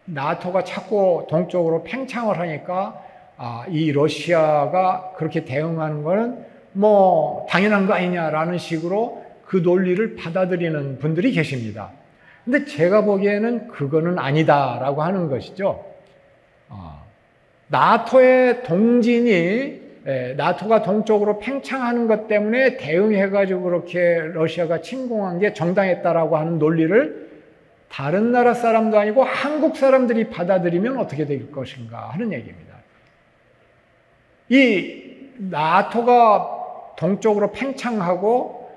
나토가 자꾸 동쪽으로 팽창을 하니까 이 러시아가 그렇게 대응하는 것은 뭐 당연한 거 아니냐라는 식으로 그 논리를 받아들이는 분들이 계십니다. 근데 제가 보기에는 그거는 아니다라고 하는 것이죠. 나토의 동진이 나토가 동쪽으로 팽창하는 것 때문에 대응해가지고 그렇게 러시아가 침공한 게 정당했다라고 하는 논리를 다른 나라 사람도 아니고 한국 사람들이 받아들이면 어떻게 될 것인가 하는 얘기입니다. 이 나토가 동쪽으로 팽창하고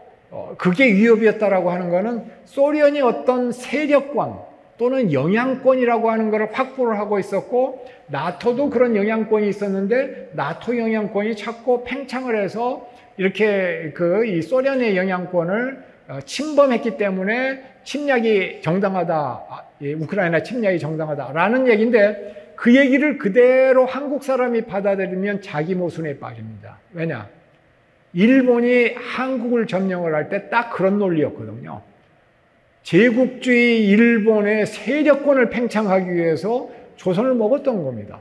그게 위협이었다라고 하는 것은 소련이 어떤 세력권 또는 영향권이라고 하는 것을 확보를 하고 있었고, 나토도 그런 영향권이 있었는데 나토 영향권이 자꾸 팽창을 해서 이렇게 이 소련의 영향권을 침범했기 때문에 침략이 정당하다, 우크라이나 침략이 정당하다라는 얘기인데, 그 얘기를 그대로 한국 사람이 받아들이면 자기 모순에 빠집니다. 왜냐? 일본이 한국을 점령을 할 때 딱 그런 논리였거든요. 제국주의 일본의 세력권을 팽창하기 위해서 조선을 먹었던 겁니다.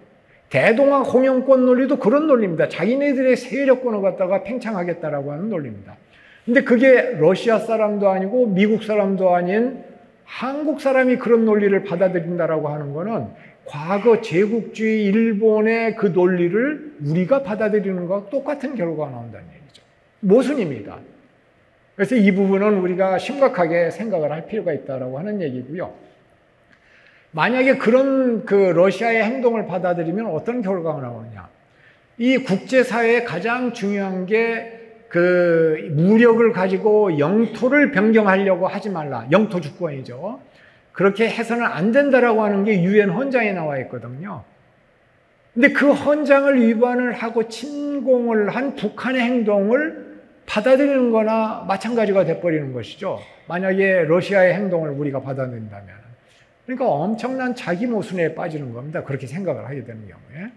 대동아 공영권 논리도 그런 논리입니다. 자기네들의 세력권을 갖다가 팽창하겠다라고 하는 논리입니다. 근데 그게 러시아 사람도 아니고 미국 사람도 아닌 한국 사람이 그런 논리를 받아들인다라고 하는 거는 과거 제국주의 일본의 그 논리를 우리가 받아들이는 것과 똑같은 결과가 나온다는 얘기죠. 모순입니다. 그래서 이 부분은 우리가 심각하게 생각을 할 필요가 있다라고 하는 얘기고요. 만약에 그런 러시아의 행동을 받아들이면 어떤 결과가 나오느냐. 이 국제사회에 가장 중요한 게 무력을 가지고 영토를 변경하려고 하지 말라. 영토 주권이죠. 그렇게 해서는 안 된다라고 하는 게 유엔 헌장에 나와 있거든요. 근데 그 헌장을 위반을 하고 침공을 한 북한의 행동을 받아들이는 거나 마찬가지가 돼버리는 것이죠. 만약에 러시아의 행동을 우리가 받아들인다면. 그러니까 엄청난 자기 모순에 빠지는 겁니다. 그렇게 생각을 하게 되는 경우에.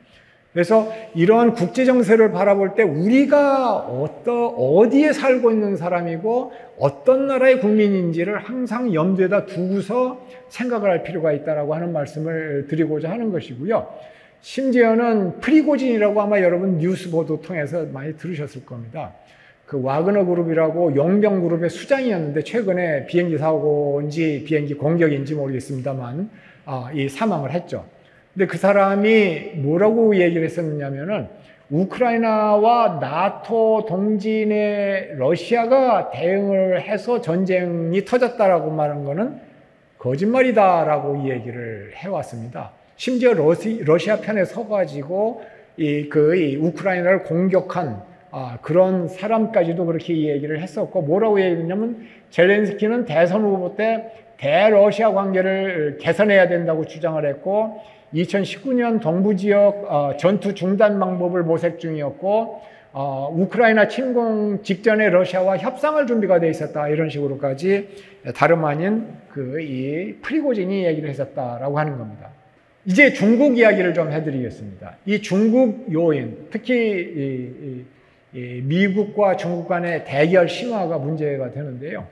그래서 이러한 국제정세를 바라볼 때 우리가 어디에 살고 있는 사람이고 어떤 나라의 국민인지를 항상 염두에다 두고서 생각을 할 필요가 있다고 하는 말씀을 드리고자 하는 것이고요. 심지어는 프리고진이라고 아마 여러분 뉴스 보도 통해서 많이 들으셨을 겁니다. 그 와그너 그룹이라고 용병 그룹의 수장이었는데 최근에 비행기 사고인지 비행기 공격인지 모르겠습니다만 이 사망을 했죠. 근데 그 사람이 뭐라고 얘기를 했었느냐면은 우크라이나와 나토 동진에 러시아가 대응을 해서 전쟁이 터졌다라고 말한 거는 거짓말이다라고 얘기를 해왔습니다. 심지어 러시아 편에 서가지고 이 우크라이나를 공격한 그런 사람까지도 그렇게 얘기를 했었고, 뭐라고 얘기했냐면 젤렌스키는 대선 후보 때 대러시아 관계를 개선해야 된다고 주장을 했고 2019년 동부지역 전투 중단 방법을 모색 중이었고 우크라이나 침공 직전에 러시아와 협상할 준비가 돼 있었다, 이런 식으로까지 다름 아닌 이 프리고진이 얘기를 했었다라고 하는 겁니다. 이제 중국 이야기를 좀 해드리겠습니다. 이 중국 요인, 특히 미국과 중국 간의 대결 심화가 문제가 되는데요.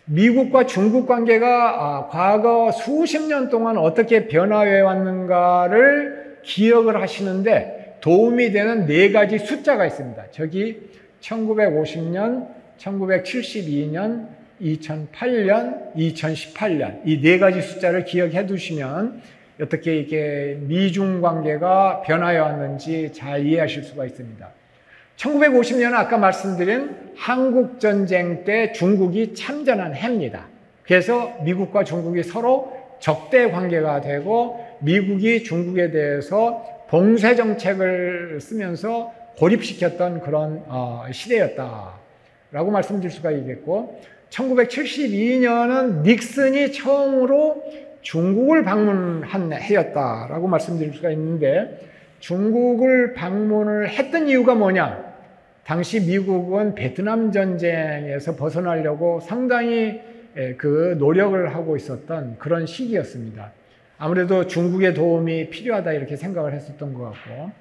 미국과 중국 관계가 과거 수십 년 동안 어떻게 변화해 왔는가를 기억을 하시는데 도움이 되는 4가지 숫자가 있습니다. 저기 1950년, 1972년, 2008년, 2018년 이 4가지 숫자를 기억해 두시면 어떻게 이게 미중 관계가 변화해 왔는지 잘 이해하실 수가 있습니다. 1950년은 아까 말씀드린 한국전쟁 때 중국이 참전한 해입니다. 그래서 미국과 중국이 서로 적대 관계가 되고 미국이 중국에 대해서 봉쇄 정책을 쓰면서 고립시켰던 그런 시대였다라고 말씀드릴 수가 있겠고, 1972년은 닉슨이 처음으로 중국을 방문한 해였다라고 말씀드릴 수가 있는데, 중국을 방문을 했던 이유가 뭐냐? 당시 미국은 베트남 전쟁에서 벗어나려고 상당히 그 노력을 하고 있었던 그런 시기였습니다. 아무래도 중국의 도움이 필요하다 이렇게 생각을 했었던 것 같고,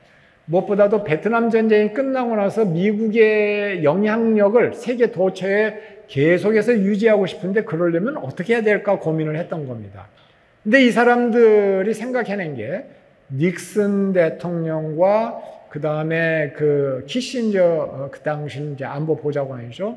무엇보다도 베트남 전쟁이 끝나고 나서 미국의 영향력을 세계 도처에 계속해서 유지하고 싶은데 그러려면 어떻게 해야 될까 고민을 했던 겁니다. 근데 이 사람들이 생각해낸 게 닉슨 대통령과 그 다음에 그 키신저 그 당시 이제 안보 보좌관이죠.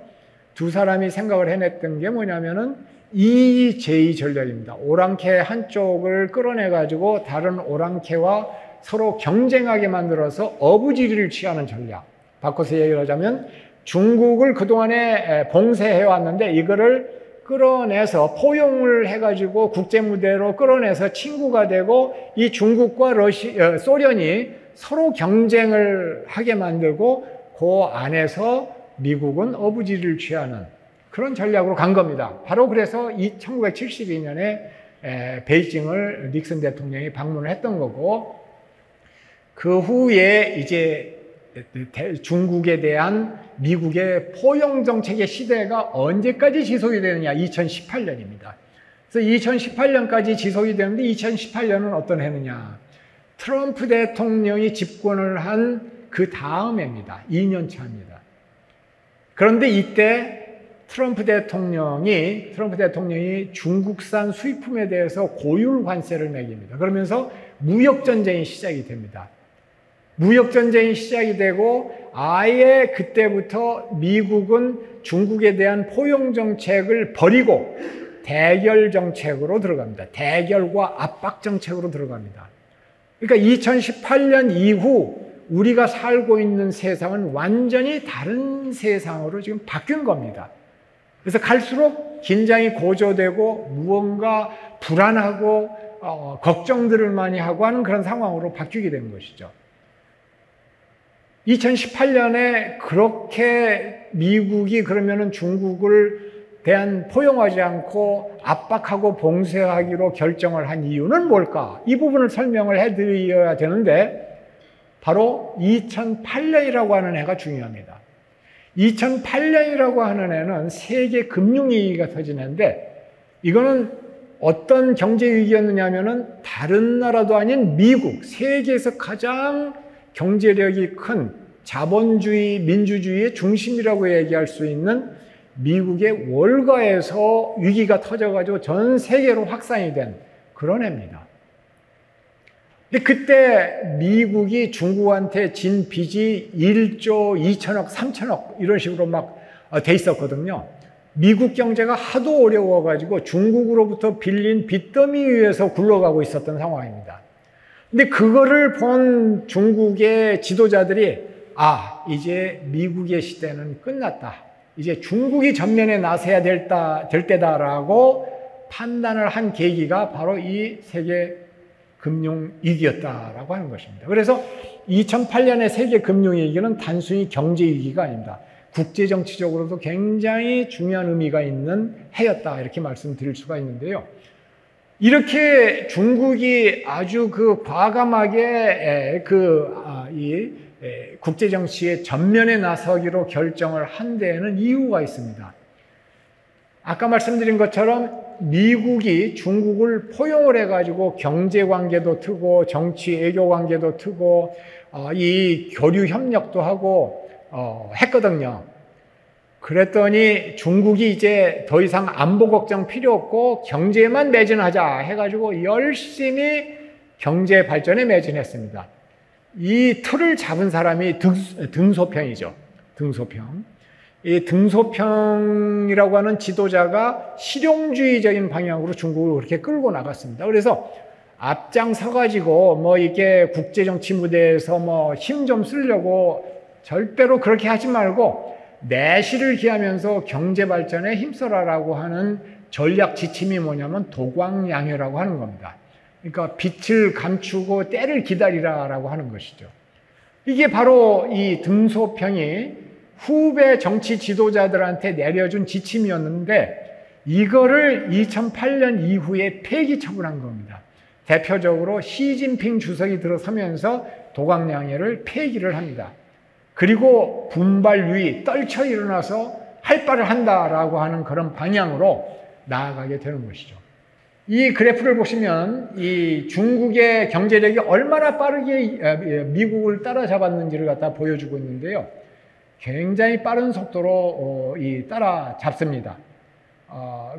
두 사람이 생각을 해냈던 게 뭐냐면은 EJ 전략입니다. 오랑캐 한쪽을 끌어내가지고 다른 오랑캐와 서로 경쟁하게 만들어서 어부지리를 취하는 전략. 바꿔서 얘기를 하자면 중국을 그동안에 봉쇄해왔는데 이거를 끌어내서 포용을 해가지고 국제무대로 끌어내서 친구가 되고 이 중국과 소련이 서로 경쟁을 하게 만들고 그 안에서 미국은 어부지리를 취하는 그런 전략으로 간 겁니다. 바로 그래서 1972년에 베이징을 닉슨 대통령이 방문을 했던 거고, 그 후에 이제 중국에 대한 미국의 포용 정책의 시대가 언제까지 지속이 되느냐? 2018년입니다. 그래서 2018년까지 지속이 되는데 2018년은 어떤 해느냐? 트럼프 대통령이 집권을 한 그 다음 해입니다. 2년 차입니다. 그런데 이때 트럼프 대통령이 중국산 수입품에 대해서 고율 관세를 매깁니다. 그러면서 무역전쟁이 시작이 됩니다. 무역전쟁이 시작이 되고 아예 그때부터 미국은 중국에 대한 포용 정책을 버리고 대결 정책으로 들어갑니다. 대결과 압박 정책으로 들어갑니다. 그러니까 2018년 이후 우리가 살고 있는 세상은 완전히 다른 세상으로 지금 바뀐 겁니다. 그래서 갈수록 긴장이 고조되고 무언가 불안하고 걱정들을 많이 하고 하는 그런 상황으로 바뀌게 된 것이죠. 2018년에 그렇게 미국이 그러면은 중국을 대한 포용하지 않고 압박하고 봉쇄하기로 결정을 한 이유는 뭘까? 이 부분을 설명을 해드려야 되는데 바로 2008년이라고 하는 해가 중요합니다. 2008년이라고 하는 해는 세계 금융위기가 터진 해인데 이거는 어떤 경제위기였느냐 하면은 다른 나라도 아닌 미국, 세계에서 가장 경제력이 큰 자본주의, 민주주의의 중심이라고 얘기할 수 있는 미국의 월가에서 위기가 터져가지고 전 세계로 확산이 된 그런 해입니다. 근데 그때 미국이 중국한테 진 빚이 1조 2천억, 3천억 이런 식으로 막 돼 있었거든요. 미국 경제가 하도 어려워가지고 중국으로부터 빌린 빚더미 위에서 굴러가고 있었던 상황입니다. 근데 그거를 본 중국의 지도자들이 이제 미국의 시대는 끝났다. 이제 중국이 전면에 나서야 될 때다라고 판단을 한 계기가 바로 이 세계 금융위기였다라고 하는 것입니다. 그래서 2008년의 세계 금융위기는 단순히 경제위기가 아닙니다. 국제정치적으로도 굉장히 중요한 의미가 있는 해였다 이렇게 말씀드릴 수가 있는데요. 이렇게 중국이 아주 과감하게 이 국제정치의 전면에 나서기로 결정을 한 데에는 이유가 있습니다. 아까 말씀드린 것처럼 미국이 중국을 포용을 해가지고 경제관계도 트고 정치 외교관계도 트고 이 교류 협력도 하고 했거든요. 그랬더니 중국이 이제 더 이상 안보 걱정 필요 없고 경제에만 매진하자 해가지고 열심히 경제 발전에 매진했습니다. 이 틀을 잡은 사람이 등소평이죠. 등소평. 이 등소평이라고 하는 지도자가 실용주의적인 방향으로 중국을 그렇게 끌고 나갔습니다. 그래서 앞장서가지고 이게 국제정치 무대에서 힘 좀 쓰려고 절대로 그렇게 하지 말고 내실을 기하면서 경제 발전에 힘써라라고 하는 전략 지침이 뭐냐면 도광양효라고 하는 겁니다. 그러니까 빛을 감추고 때를 기다리라라고 하는 것이죠. 이게 바로 이 등소평이 후배 정치 지도자들한테 내려준 지침이었는데 이거를 2008년 이후에 폐기 처분한 겁니다. 대표적으로 시진핑 주석이 들어서면서 도광양효를 폐기를 합니다. 그리고 분발유의, 떨쳐 일어나서 할 바를 한다라고 하는 그런 방향으로 나아가게 되는 것이죠. 이 그래프를 보시면 이 중국의 경제력이 얼마나 빠르게 미국을 따라잡았는지를 갖다 보여주고 있는데요. 굉장히 빠른 속도로 따라잡습니다.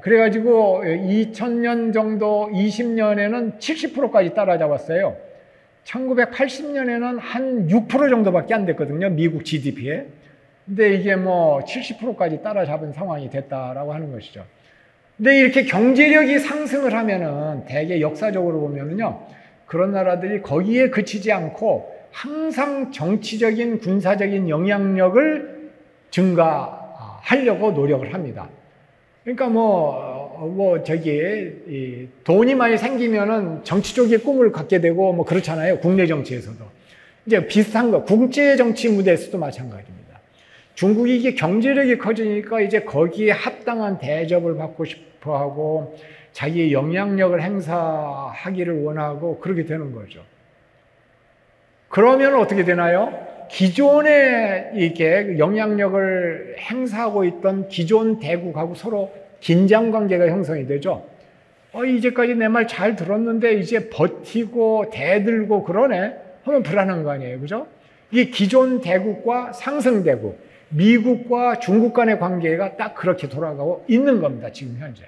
그래가지고 2000년 정도, 20년에는 70%까지 따라잡았어요. 1980년에는 한 6% 정도밖에 안 됐거든요. 미국 GDP에. 근데 이게 뭐 70%까지 따라잡은 상황이 됐다라고 하는 것이죠. 근데 이렇게 경제력이 상승을 하면은 대개 역사적으로 보면은요, 그런 나라들이 거기에 그치지 않고 항상 정치적인 군사적인 영향력을 증가하려고 노력을 합니다. 그러니까 돈이 많이 생기면은 정치 쪽의 꿈을 갖게 되고 뭐 그렇잖아요. 국내 정치에서도. 이제 비슷한 거, 국제 정치 무대에서도 마찬가지입니다. 중국이 이게 경제력이 커지니까 이제 거기에 합당한 대접을 받고 싶어 하고 자기의 영향력을 행사하기를 원하고 그렇게 되는 거죠. 그러면 어떻게 되나요? 기존에 이렇게 영향력을 행사하고 있던 기존 대국하고 서로 긴장 관계가 형성이 되죠. 이제까지 내 말 잘 들었는데 이제 버티고 대들고 그러네? 하면 불안한 거 아니에요. 그죠? 이게 기존 대국과 상승 대국, 미국과 중국 간의 관계가 딱 그렇게 돌아가고 있는 겁니다. 지금 현재.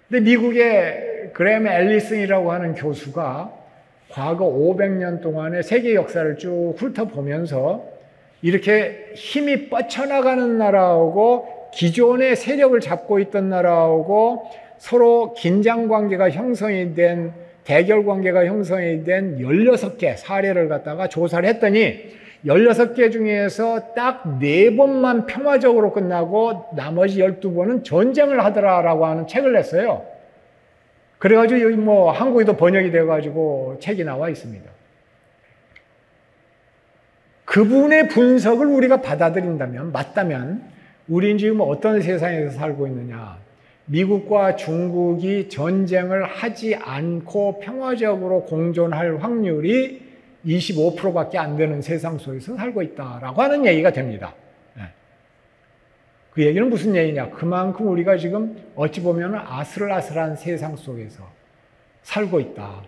근데 미국의 그래엄 앨리슨이라고 하는 교수가 과거 500년 동안의 세계 역사를 쭉 훑어보면서 이렇게 힘이 뻗쳐나가는 나라하고 기존의 세력을 잡고 있던 나라하고 서로 긴장 관계가 형성이 된, 대결 관계가 형성이 된 16개 사례를 갖다가 조사를 했더니 16개 중에서 딱 4번만 평화적으로 끝나고 나머지 12번은 전쟁을 하더라라고 하는 책을 냈어요. 그래가지고 여기 한국에도 번역이 돼가지고 책이 나와 있습니다. 그분의 분석을 우리가 받아들인다면, 맞다면, 우리는 지금 어떤 세상에서 살고 있느냐. 미국과 중국이 전쟁을 하지 않고 평화적으로 공존할 확률이 25%밖에 안 되는 세상 속에서 살고 있다라고 하는 얘기가 됩니다. 그 얘기는 무슨 얘기냐? 그만큼 우리가 지금 어찌 보면 아슬아슬한 세상 속에서 살고 있다.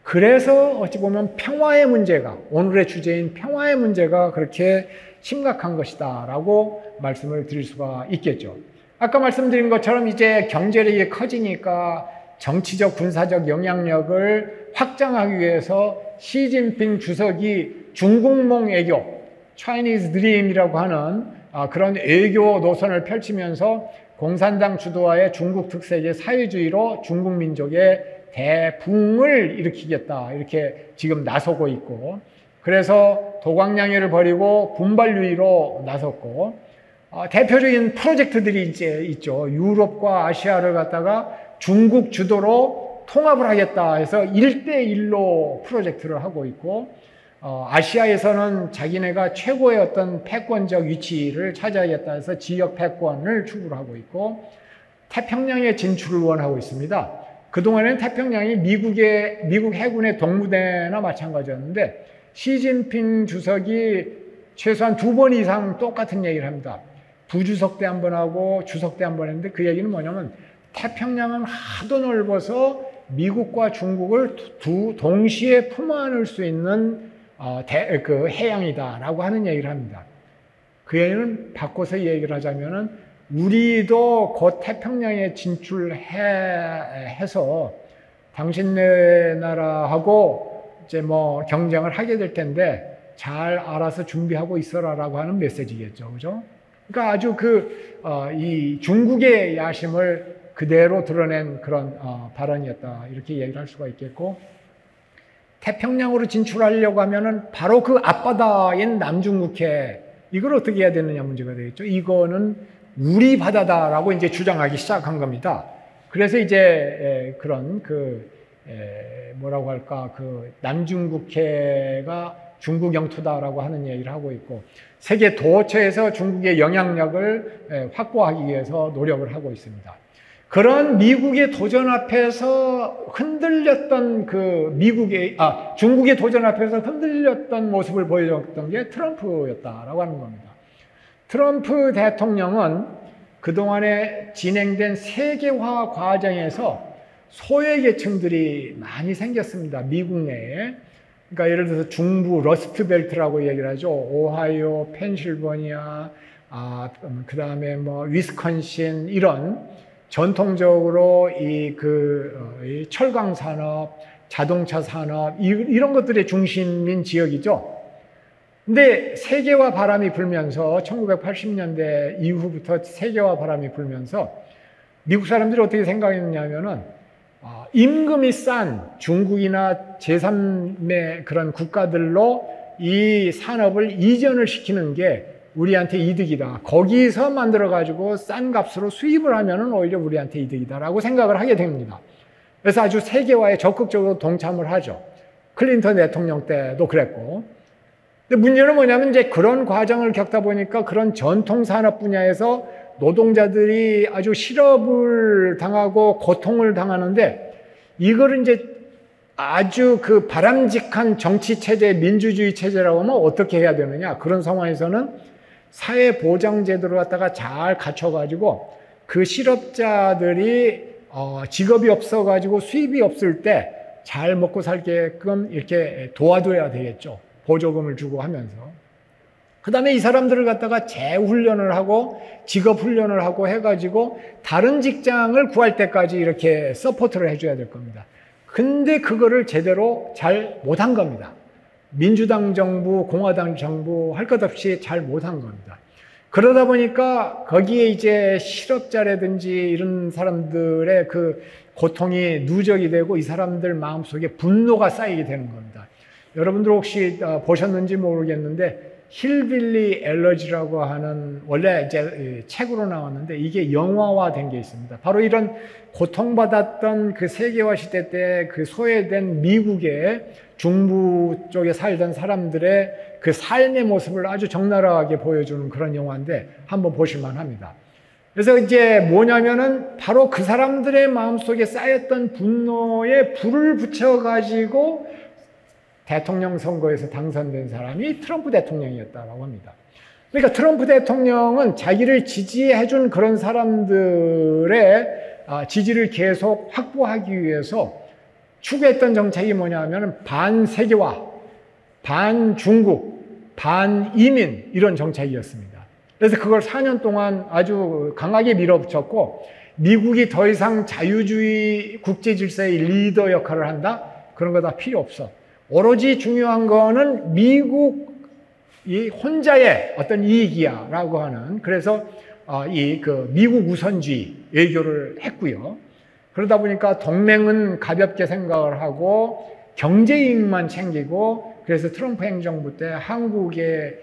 그래서 어찌 보면 평화의 문제가, 오늘의 주제인 평화의 문제가 그렇게 심각한 것이다 라고 말씀을 드릴 수가 있겠죠. 아까 말씀드린 것처럼 이제 경제력이 커지니까 정치적, 군사적 영향력을 확장하기 위해서 시진핑 주석이 중국몽 외교, Chinese Dream이라고 하는 그런 외교 노선을 펼치면서 공산당 주도하에 중국 특색의 사회주의로 중국 민족의 대붕을 일으키겠다 이렇게 지금 나서고 있고, 그래서 도광양효를 버리고 분발유의로 나섰고, 대표적인 프로젝트들이 이제 있죠. 유럽과 아시아를 갖다가 중국 주도로 통합을 하겠다 해서 1대1로 프로젝트를 하고 있고, 아시아에서는 자기네가 최고의 어떤 패권적 위치를 차지하겠다 해서 지역 패권을 추구를 하고 있고, 태평양의 진출을 원하고 있습니다. 그동안에는 태평양이 미국 해군의 동무대나 마찬가지였는데, 시진핑 주석이 최소한 2번 이상 똑같은 얘기를 합니다. 부주석 때 한 번 하고 주석 때 한 번 했는데, 그 얘기는 뭐냐면 태평양은 하도 넓어서 미국과 중국을 동시에 품어 안을 수 있는 그 해양이다라고 하는 얘기를 합니다. 그 얘기는 바꿔서 얘기를 하자면은 우리도 곧 태평양에 진출해서 당신네 나라하고 이제 경쟁을 하게 될 텐데 잘 알아서 준비하고 있어라라고 하는 메시지겠죠, 그죠? 그러니까 아주 이 중국의 야심을 그대로 드러낸 그런 발언이었다 이렇게 얘기를 할 수가 있겠고, 태평양으로 진출하려고 하면은 바로 그 앞바다인 남중국해, 이걸 어떻게 해야 되느냐 문제가 되겠죠. 이거는 우리 바다다라고 이제 주장하기 시작한 겁니다. 그래서 이제 그런 뭐라고 할까, 그 남중국해가 중국 영토다라고 하는 얘기를 하고 있고, 세계 도처에서 중국의 영향력을 확보하기 위해서 노력을 하고 있습니다. 그런 미국의 도전 앞에서 흔들렸던 중국의 도전 앞에서 흔들렸던 모습을 보여줬던 게 트럼프였다라고 하는 겁니다. 트럼프 대통령은 그동안에 진행된 세계화 과정에서 소외계층들이 많이 생겼습니다. 미국 내에. 그러니까 예를 들어서 중부 러스트벨트라고 얘기를 하죠. 오하이오, 펜실버니아, 그 다음에 뭐 위스콘신, 이런 전통적으로 이 철강 산업, 자동차 산업, 이런 것들의 중심인 지역이죠. 근데 세계화 바람이 불면서 1980년대 이후부터 세계화 바람이 불면서 미국 사람들이 어떻게 생각했냐면은 임금이 싼 중국이나 제3의 그런 국가들로 이 산업을 이전을 시키는 게 우리한테 이득이다. 거기서 만들어가지고 싼 값으로 수입을 하면은 오히려 우리한테 이득이다라고 생각을 하게 됩니다. 그래서 아주 세계화에 적극적으로 동참을 하죠. 클린턴 대통령 때도 그랬고. 근데 문제는 뭐냐면 이제 그런 과정을 겪다 보니까 그런 전통 산업 분야에서 노동자들이 아주 실업을 당하고 고통을 당하는데, 이거를 이제 아주 그 바람직한 정치 체제, 민주주의 체제라고 하면 어떻게 해야 되느냐. 그런 상황에서는 사회 보장 제도를 갖다가 잘 갖춰가지고 그 실업자들이 직업이 없어가지고 수입이 없을 때 잘 먹고 살게끔 이렇게 도와줘야 되겠죠. 보조금을 주고 하면서. 그 다음에 이 사람들을 갖다가 재훈련을 하고 직업훈련을 하고 해가지고 다른 직장을 구할 때까지 이렇게 서포트를 해줘야 될 겁니다. 근데 그거를 제대로 잘 못한 겁니다. 민주당 정부, 공화당 정부 할 것 없이 잘 못한 겁니다. 그러다 보니까 거기에 이제 실업자라든지 이런 사람들의 그 고통이 누적이 되고 이 사람들 마음속에 분노가 쌓이게 되는 겁니다. 여러분들 혹시 보셨는지 모르겠는데 힐빌리 엘러지라고 하는, 원래 이제 책으로 나왔는데 이게 영화화된 게 있습니다. 바로 이런 고통받았던 그 세계화 시대 때 그 소외된 미국의 중부 쪽에 살던 사람들의 그 삶의 모습을 아주 적나라하게 보여주는 그런 영화인데 한번 보실만 합니다. 그래서 이제 뭐냐면은 바로 그 사람들의 마음속에 쌓였던 분노에 불을 붙여가지고 대통령 선거에서 당선된 사람이 트럼프 대통령이었다고 합니다. 그러니까 트럼프 대통령은 자기를 지지해준 그런 사람들의 지지를 계속 확보하기 위해서 추구했던 정책이 뭐냐면 반세계화, 반중국, 반이민, 이런 정책이었습니다. 그래서 그걸 4년 동안 아주 강하게 밀어붙였고, 미국이 더 이상 자유주의 국제 질서의 리더 역할을 한다? 그런 거 다 필요 없어. 오로지 중요한 거는 미국이 혼자의 어떤 이익이야라고 하는, 그래서 미국 우선주의 외교를 했고요. 그러다 보니까 동맹은 가볍게 생각을 하고 경제 이익만 챙기고, 그래서 트럼프 행정부 때 한국의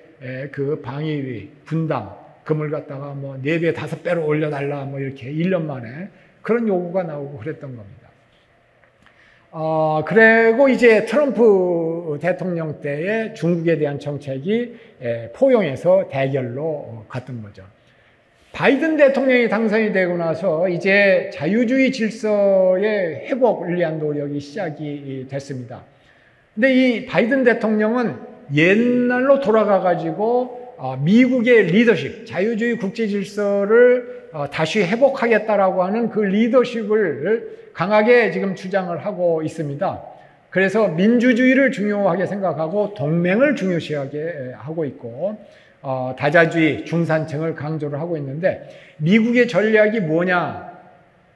그 방위비 분담금을 갖다가 뭐 4배, 5배로 올려달라 뭐 이렇게 1년 만에 그런 요구가 나오고 그랬던 겁니다. 그리고 이제 트럼프 대통령 때의 중국에 대한 정책이 포용해서 대결로 갔던 거죠. 바이든 대통령이 당선이 되고 나서 이제 자유주의 질서의 회복을 위한 노력이 시작이 됐습니다. 근데 이 바이든 대통령은 옛날로 돌아가가지고 미국의 리더십, 자유주의 국제 질서를 다시 회복하겠다라고 하는 그 리더십을 강하게 지금 주장을 하고 있습니다. 그래서 민주주의를 중요하게 생각하고 동맹을 중요시하게 하고 있고, 다자주의, 중산층을 강조를 하고 있는데, 미국의 전략이 뭐냐?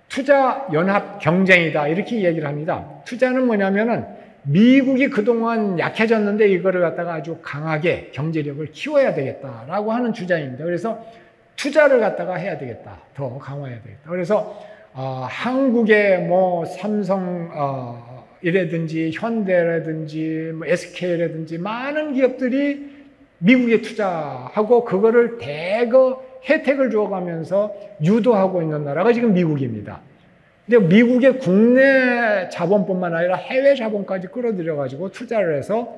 투자 연합 경쟁이다, 이렇게 얘기를 합니다. 투자는 뭐냐면은 미국이 그동안 약해졌는데 이거를 갖다가 아주 강하게 경제력을 키워야 되겠다라고 하는 주장입니다. 그래서 투자를 갖다가 해야 되겠다, 더 강화해야 되겠다. 그래서 한국의 뭐 삼성 이라든지 현대라든지 뭐 SK라든지 많은 기업들이 미국에 투자하고 그거를 대거 혜택을 줘가면서 유도하고 있는 나라가 지금 미국입니다. 근데 미국의 국내 자본뿐만 아니라 해외 자본까지 끌어들여가지고 투자를 해서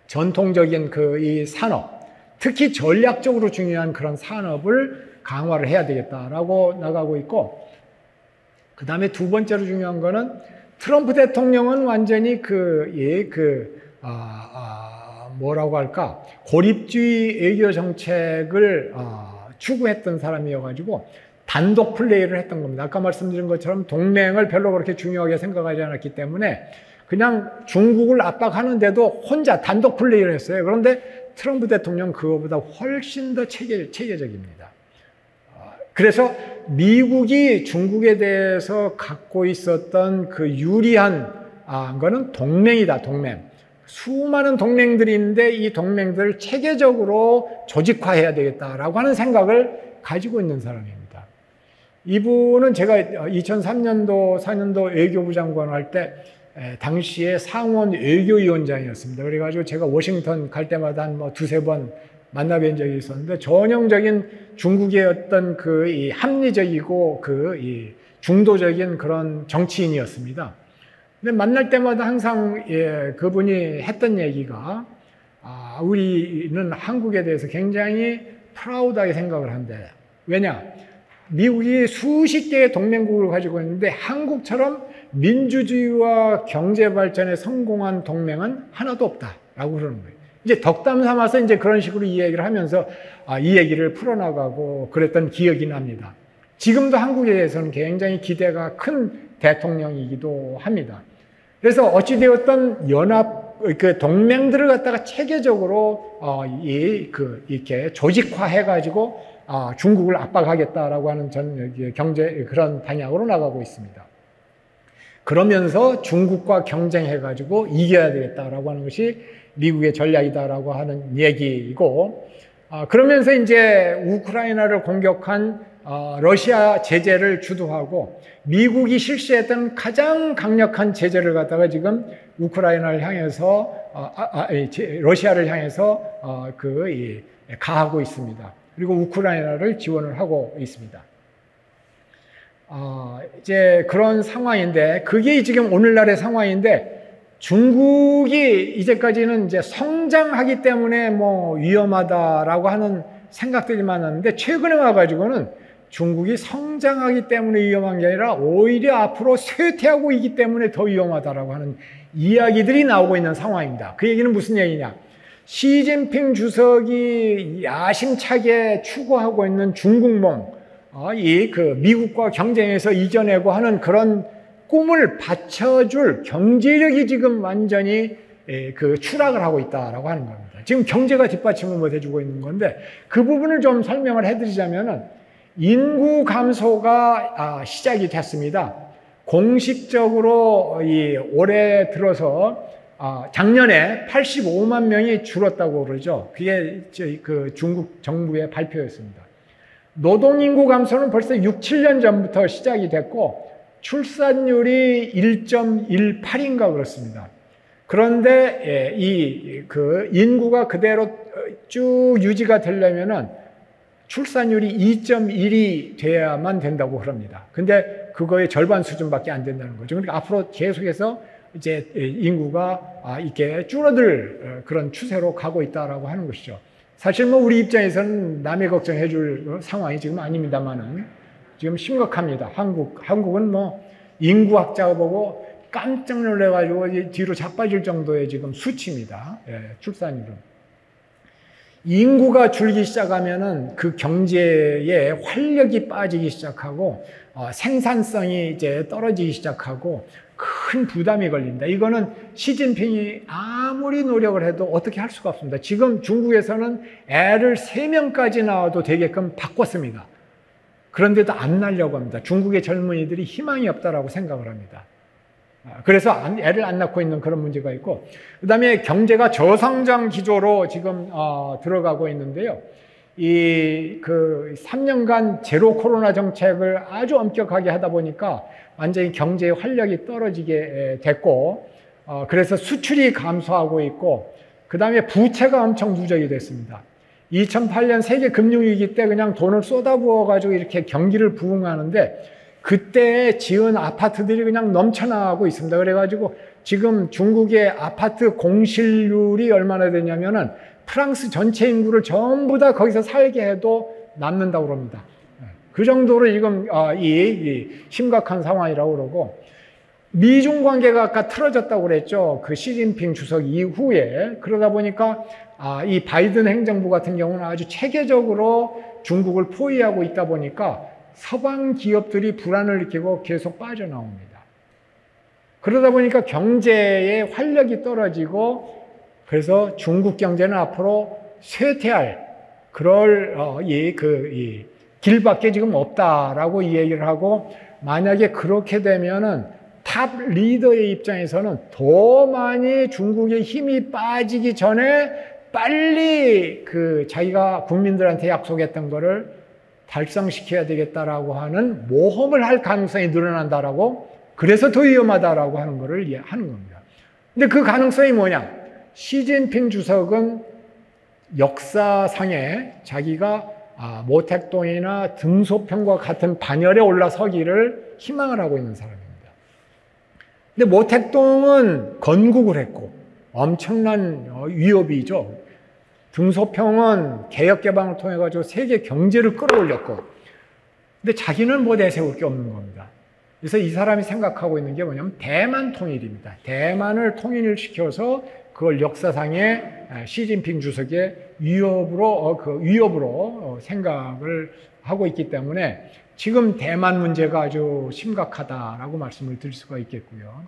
전통적인 이 산업, 특히 전략적으로 중요한 그런 산업을 강화를 해야 되겠다라고 나가고 있고, 그 다음에 두 번째로 중요한 거는 트럼프 대통령은 완전히 뭐라고 할까, 고립주의 외교 정책을 추구했던 사람이어가지고 단독 플레이를 했던 겁니다. 아까 말씀드린 것처럼 동맹을 별로 그렇게 중요하게 생각하지 않았기 때문에 그냥 중국을 압박하는데도 혼자 단독 플레이를 했어요. 그런데 트럼프 대통령 그거보다 훨씬 더 체계적입니다. 그래서 미국이 중국에 대해서 갖고 있었던 그 유리한 거는 동맹이다, 동맹. 수많은 동맹들이 있는데 이 동맹들을 체계적으로 조직화해야 되겠다라고 하는 생각을 가지고 있는 사람입니다. 이분은 제가 2003년도, 4년도 외교부 장관 할 때 당시에 상원 외교위원장이었습니다. 그래가지고 제가 워싱턴 갈 때마다 한 두세 번 만나뵌 적이 있었는데 전형적인 중국의 어떤 이 합리적이고 이 중도적인 그런 정치인이었습니다. 근데 만날 때마다 항상 그분이 했던 얘기가 우리는 한국에 대해서 굉장히 프라우드하게 생각을 한대. 왜냐? 미국이 수십 개의 동맹국을 가지고 있는데 한국처럼 민주주의와 경제 발전에 성공한 동맹은 하나도 없다라고 그러는 거예요. 이제 덕담 삼아서 이제 그런 식으로 이 얘기를 하면서 이 얘기를 풀어나가고 그랬던 기억이 납니다. 지금도 한국에 대해서는 굉장히 기대가 큰 대통령이기도 합니다. 그래서 어찌되었던 동맹들을 갖다가 체계적으로 이렇게 조직화해가지고 중국을 압박하겠다라고 하는 경제 그런 방향으로 나가고 있습니다. 그러면서 중국과 경쟁해가지고 이겨야 되겠다라고 하는 것이 미국의 전략이다라고 하는 얘기이고, 그러면서 이제 우크라이나를 공격한 러시아 제재를 주도하고 미국이 실시했던 가장 강력한 제재를 갖다가 지금 우크라이나를 향해서 러시아를 향해서 가하고 있습니다. 그리고 우크라이나를 지원을 하고 있습니다. 이제 그런 상황인데, 그게 지금 오늘날의 상황인데, 중국이 이제까지는 이제 성장하기 때문에 위험하다라고 하는 생각들이 많았는데, 최근에 와가지고는 중국이 성장하기 때문에 위험한 게 아니라 오히려 앞으로 쇠퇴하고 있기 때문에 더 위험하다라고 하는 이야기들이 나오고 있는 상황입니다. 그 얘기는 무슨 얘기냐? 시진핑 주석이 야심차게 추구하고 있는 중국몽, 미국과 경쟁해서 이겨내고 하는 그런 꿈을 받쳐줄 경제력이 지금 완전히 추락을 하고 있다라고 하는 겁니다. 지금 경제가 뒷받침을 못 해주고 있는 건데, 그 부분을 좀 설명을 해드리자면은 인구 감소가 시작이 됐습니다. 공식적으로 올해 들어서 작년에 85만 명이 줄었다고 그러죠. 그게 중국 정부의 발표였습니다. 노동인구 감소는 벌써 6, 7년 전부터 시작이 됐고 출산율이 1.18인가 그렇습니다. 그런데 인구가 그대로 쭉 유지가 되려면은 출산율이 2.1이 돼야만 된다고 그럽니다. 근데 그거의 절반 수준밖에 안 된다는 거죠. 그러니까 앞으로 계속해서 이제 인구가 이렇게 줄어들 그런 추세로 가고 있다라고 하는 것이죠. 사실 우리 입장에서는 남의 걱정해 줄 상황이 지금 아닙니다만은 지금 심각합니다. 한국은 인구학자가 보고 깜짝 놀래가지고 뒤로 자빠질 정도의 지금 수치입니다. 출산율은. 인구가 줄기 시작하면은 그 경제에 활력이 빠지기 시작하고 생산성이 이제 떨어지기 시작하고 큰 부담이 걸린다. 이거는 시진핑이 아무리 노력을 해도 어떻게 할 수가 없습니다. 지금 중국에서는 애를 3명까지 낳아도 되게끔 바꿨습니다. 그런데도 안 낳으려고 합니다. 중국의 젊은이들이 희망이 없다라고 생각을 합니다. 그래서 애를 안 낳고 있는 그런 문제가 있고, 그 다음에 경제가 저성장 기조로 지금 들어가고 있는데요. 그 3년간 제로 코로나 정책을 아주 엄격하게 하다 보니까 완전히 경제의 활력이 떨어지게 됐고, 그래서 수출이 감소하고 있고, 그 다음에 부채가 엄청 누적이 됐습니다. 2008년 세계 금융위기 때 그냥 돈을 쏟아부어가지고 이렇게 경기를 부흥하는데, 그때 지은 아파트들이 그냥 넘쳐나고 있습니다. 그래가지고 지금 중국의 아파트 공실률이 얼마나 되냐면은 프랑스 전체 인구를 전부 다 거기서 살게 해도 남는다고 그럽니다. 그 정도로 지금 이 심각한 상황이라고 그러고, 미중 관계가 아까 틀어졌다고 그랬죠. 그 시진핑 주석 이후에. 그러다 보니까 이 바이든 행정부 같은 경우는 아주 체계적으로 중국을 포위하고 있다 보니까 서방 기업들이 불안을 느끼고 계속 빠져나옵니다. 그러다 보니까 경제의 활력이 떨어지고, 그래서 중국 경제는 앞으로 쇠퇴할 그럴 길밖에 지금 없다라고 이 얘기를 하고, 만약에 그렇게 되면은 탑 리더의 입장에서는 더 많이 중국의 힘이 빠지기 전에 빨리 자기가 국민들한테 약속했던 거를 달성시켜야 되겠다라고 하는 모험을 할 가능성이 늘어난다라고, 그래서 더 위험하다라고 하는 거를 하는 겁니다. 근데 그 가능성이 뭐냐? 시진핑 주석은 역사상에 자기가 모택동이나 등소평과 같은 반열에 올라서기를 희망을 하고 있는 사람입니다. 근데 모택동은 건국을 했고 엄청난 위협이죠. 등소평은 개혁개방을 통해 가지고 세계 경제를 끌어올렸고, 근데 자기는 뭐 내세울 게 없는 겁니다. 그래서 이 사람이 생각하고 있는 게 뭐냐면 대만 통일입니다. 대만을 통일을 시켜서 그걸 역사상의 시진핑 주석의 위협으로 생각을 하고 있기 때문에 지금 대만 문제가 아주 심각하다라고 말씀을 드릴 수가 있겠고요.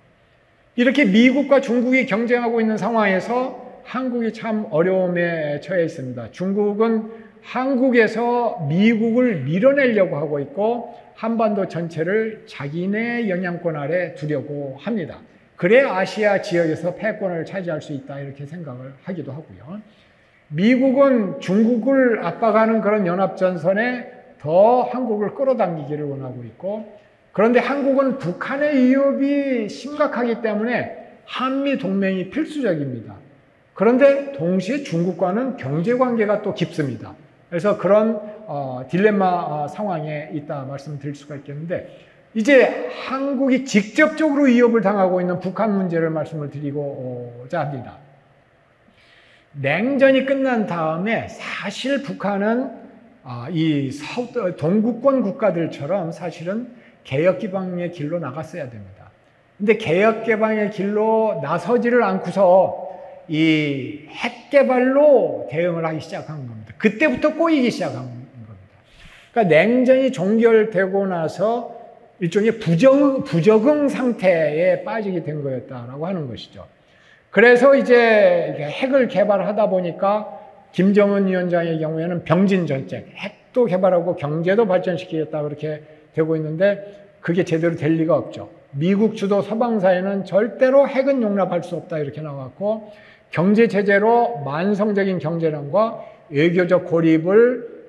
이렇게 미국과 중국이 경쟁하고 있는 상황에서 한국이 참 어려움에 처해 있습니다. 중국은 한국에서 미국을 밀어내려고 하고 있고, 한반도 전체를 자기네 영향권 아래 두려고 합니다. 그래 아시아 지역에서 패권을 차지할 수 있다 이렇게 생각을 하기도 하고요. 미국은 중국을 압박하는 그런 연합전선에 더 한국을 끌어당기기를 원하고 있고, 그런데 한국은 북한의 위협이 심각하기 때문에 한미 동맹이 필수적입니다. 그런데 동시에 중국과는 경제관계가 또 깊습니다. 그래서 그런 딜레마 상황에 있다 말씀드릴 수가 있겠는데, 이제 한국이 직접적으로 위협을 당하고 있는 북한 문제를 말씀을 드리고자 합니다. 냉전이 끝난 다음에 사실 북한은 이 동구권 국가들처럼 사실은 개혁개방의 길로 나갔어야 됩니다. 근데 개혁개방의 길로 나서지를 않고서 이 핵개발로 대응을 하기 시작한 겁니다. 그때부터 꼬이기 시작한 겁니다. 그러니까 냉전이 종결되고 나서 일종의 부적응 상태에 빠지게 된 거였다라고 하는 것이죠. 그래서 이제 핵을 개발하다 보니까 김정은 위원장의 경우에는 병진 정책, 핵도 개발하고 경제도 발전시키겠다 그렇게 되고 있는데, 그게 제대로 될 리가 없죠. 미국 주도 서방사회는 절대로 핵은 용납할 수 없다 이렇게 나왔고, 경제 제재로 만성적인 경제난과 외교적 고립을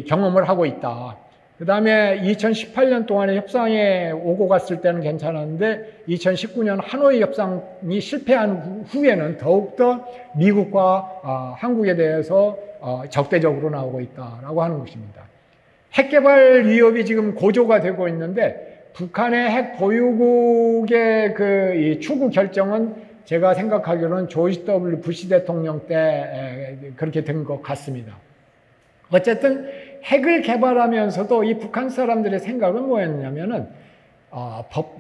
경험을 하고 있다. 그 다음에 2018년 동안에 협상에 오고 갔을 때는 괜찮았는데 2019년 하노이 협상이 실패한 후에는 더욱더 미국과 한국에 대해서 적대적으로 나오고 있다라고 하는 것입니다. 핵개발 위협이 지금 고조가 되고 있는데, 북한의 핵 보유국의 이 추구 결정은 제가 생각하기로는 조지 W. 부시 대통령 때 그렇게 된 것 같습니다. 어쨌든 핵을 개발하면서도 이 북한 사람들의 생각은 뭐였냐면은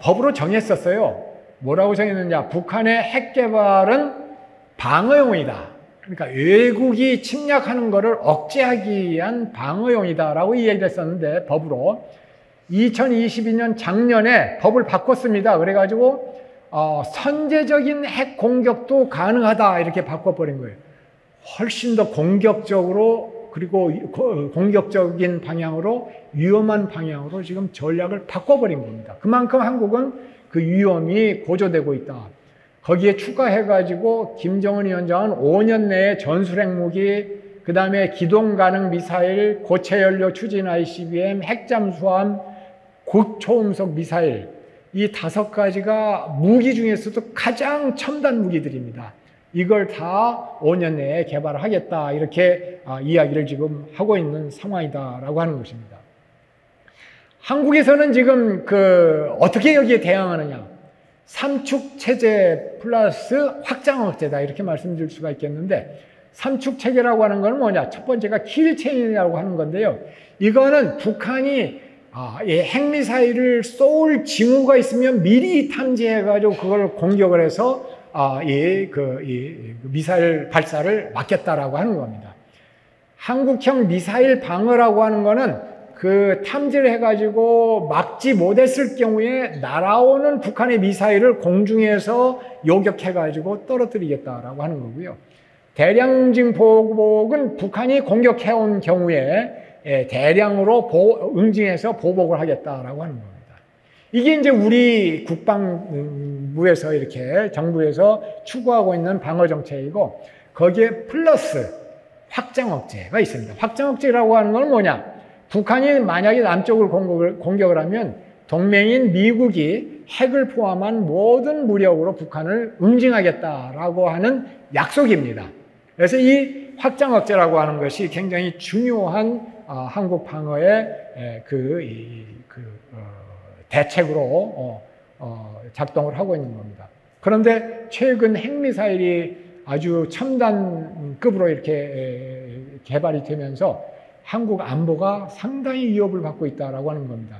법으로 정했었어요. 뭐라고 정했느냐? 북한의 핵 개발은 방어용이다. 그러니까 외국이 침략하는 것을 억제하기 위한 방어용이다라고 이야기를 했었는데, 법으로 2022년 작년에 법을 바꿨습니다. 그래가지고 선제적인 핵 공격도 가능하다 이렇게 바꿔버린 거예요. 훨씬 더 공격적으로, 그리고 공격적인 방향으로, 위험한 방향으로 지금 전략을 바꿔버린 겁니다. 그만큼 한국은 그 위험이 고조되고 있다. 거기에 추가해가지고 김정은 위원장은 5년 내에 전술핵무기 그 다음에 기동 가능 미사일, 고체 연료 추진 ICBM, 핵잠수함, 극초음속 미사일, 이 5가지가 무기 중에서도 가장 첨단 무기들입니다. 이걸 다 5년 내에 개발하겠다, 이렇게 이야기를 지금 하고 있는 상황이다라고 하는 것입니다. 한국에서는 지금 어떻게 여기에 대응하느냐? 삼축 체제 플러스 확장 억제다, 이렇게 말씀드릴 수가 있겠는데, 삼축 체계라고 하는 건 뭐냐? 첫 번째가 킬체인이라고 하는 건데요. 이거는 북한이 핵미사일을 쏠 징후가 있으면 미리 탐지해가지고 그걸 공격을 해서 미사일 발사를 막겠다라고 하는 겁니다. 한국형 미사일 방어라고 하는 거는 그 탐지를 해가지고 막지 못했을 경우에 날아오는 북한의 미사일을 공중에서 요격해가지고 떨어뜨리겠다라고 하는 거고요. 대량징 보복은 북한이 공격해온 경우에 대량으로 응징해서 보복을 하겠다라고 하는 겁니다. 이게 이제 우리 국방부에서 이렇게 정부에서 추구하고 있는 방어 정책이고, 거기에 플러스 확장 억제가 있습니다. 확장 억제라고 하는 건 뭐냐? 북한이 만약에 남쪽을 공격을 하면 동맹인 미국이 핵을 포함한 모든 무력으로 북한을 응징하겠다라고 하는 약속입니다. 그래서 이 확장 억제라고 하는 것이 굉장히 중요한 한국 방어의 대책으로 작동을 하고 있는 겁니다. 그런데 최근 핵미사일이 아주 첨단급으로 이렇게 개발이 되면서 한국 안보가 상당히 위협을 받고 있다라고 하는 겁니다.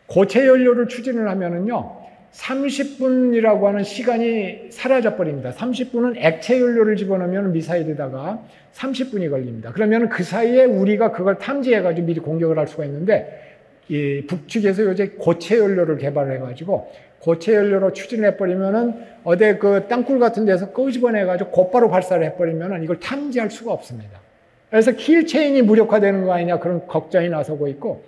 고체 연료를 추진을 하면은요, 30분이라고 하는 시간이 사라져 버립니다. 30분은 액체 연료를 집어넣으면 미사일에다가 30분이 걸립니다. 그러면 그 사이에 우리가 그걸 탐지해가지고 미리 공격을 할 수가 있는데, 이 북측에서 요새 고체 연료를 개발을 해가지고 고체 연료로 추진을 해버리면은 어디 그 땅굴 같은 데서 끄집어내가지고 곧바로 발사를 해버리면은 이걸 탐지할 수가 없습니다. 그래서 킬체인이 무력화되는 거 아니냐, 그런 걱정이 나서고 있고,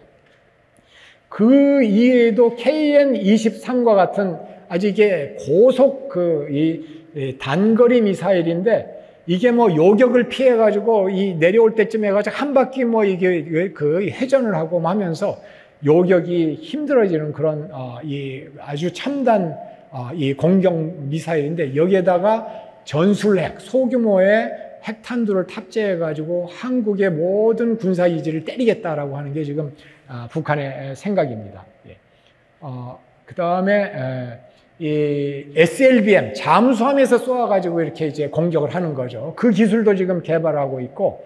그 이외에도 KN-23과 같은 아주 이게 고속 단거리 미사일인데, 이게 뭐 요격을 피해가지고 내려올 때쯤 해가지고 한 바퀴 이게 회전을 하고 하면서 요격이 힘들어지는 그런 아주 첨단 공격 미사일인데, 여기에다가 전술핵, 소규모의 핵탄두를 탑재해가지고 한국의 모든 군사이지를 때리겠다라고 하는 게 지금 북한의 생각입니다. 그 다음에 이 SLBM, 잠수함에서 쏘아가지고 이렇게 이제 공격을 하는 거죠. 그 기술도 지금 개발하고 있고,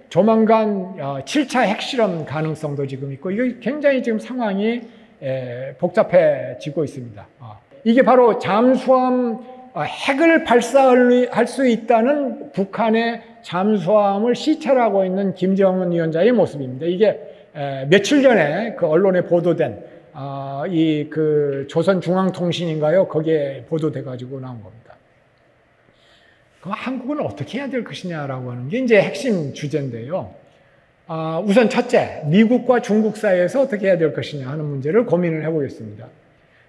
조만간 7차 핵실험 가능성도 지금 있고, 이거 굉장히 지금 상황이 복잡해지고 있습니다. 이게 바로 잠수함, 핵을 발사할 수 있다는 북한의 잠수함을 시찰하고 있는 김정은 위원장의 모습입니다. 이게 며칠 전에 그 언론에 보도된 조선중앙통신인가요? 거기에 보도돼가지고 나온 겁니다. 그럼 한국은 어떻게 해야 될 것이냐라고 하는 게 이제 핵심 주제인데요. 우선 첫째, 미국과 중국 사이에서 어떻게 해야 될 것이냐 하는 문제를 고민을 해보겠습니다.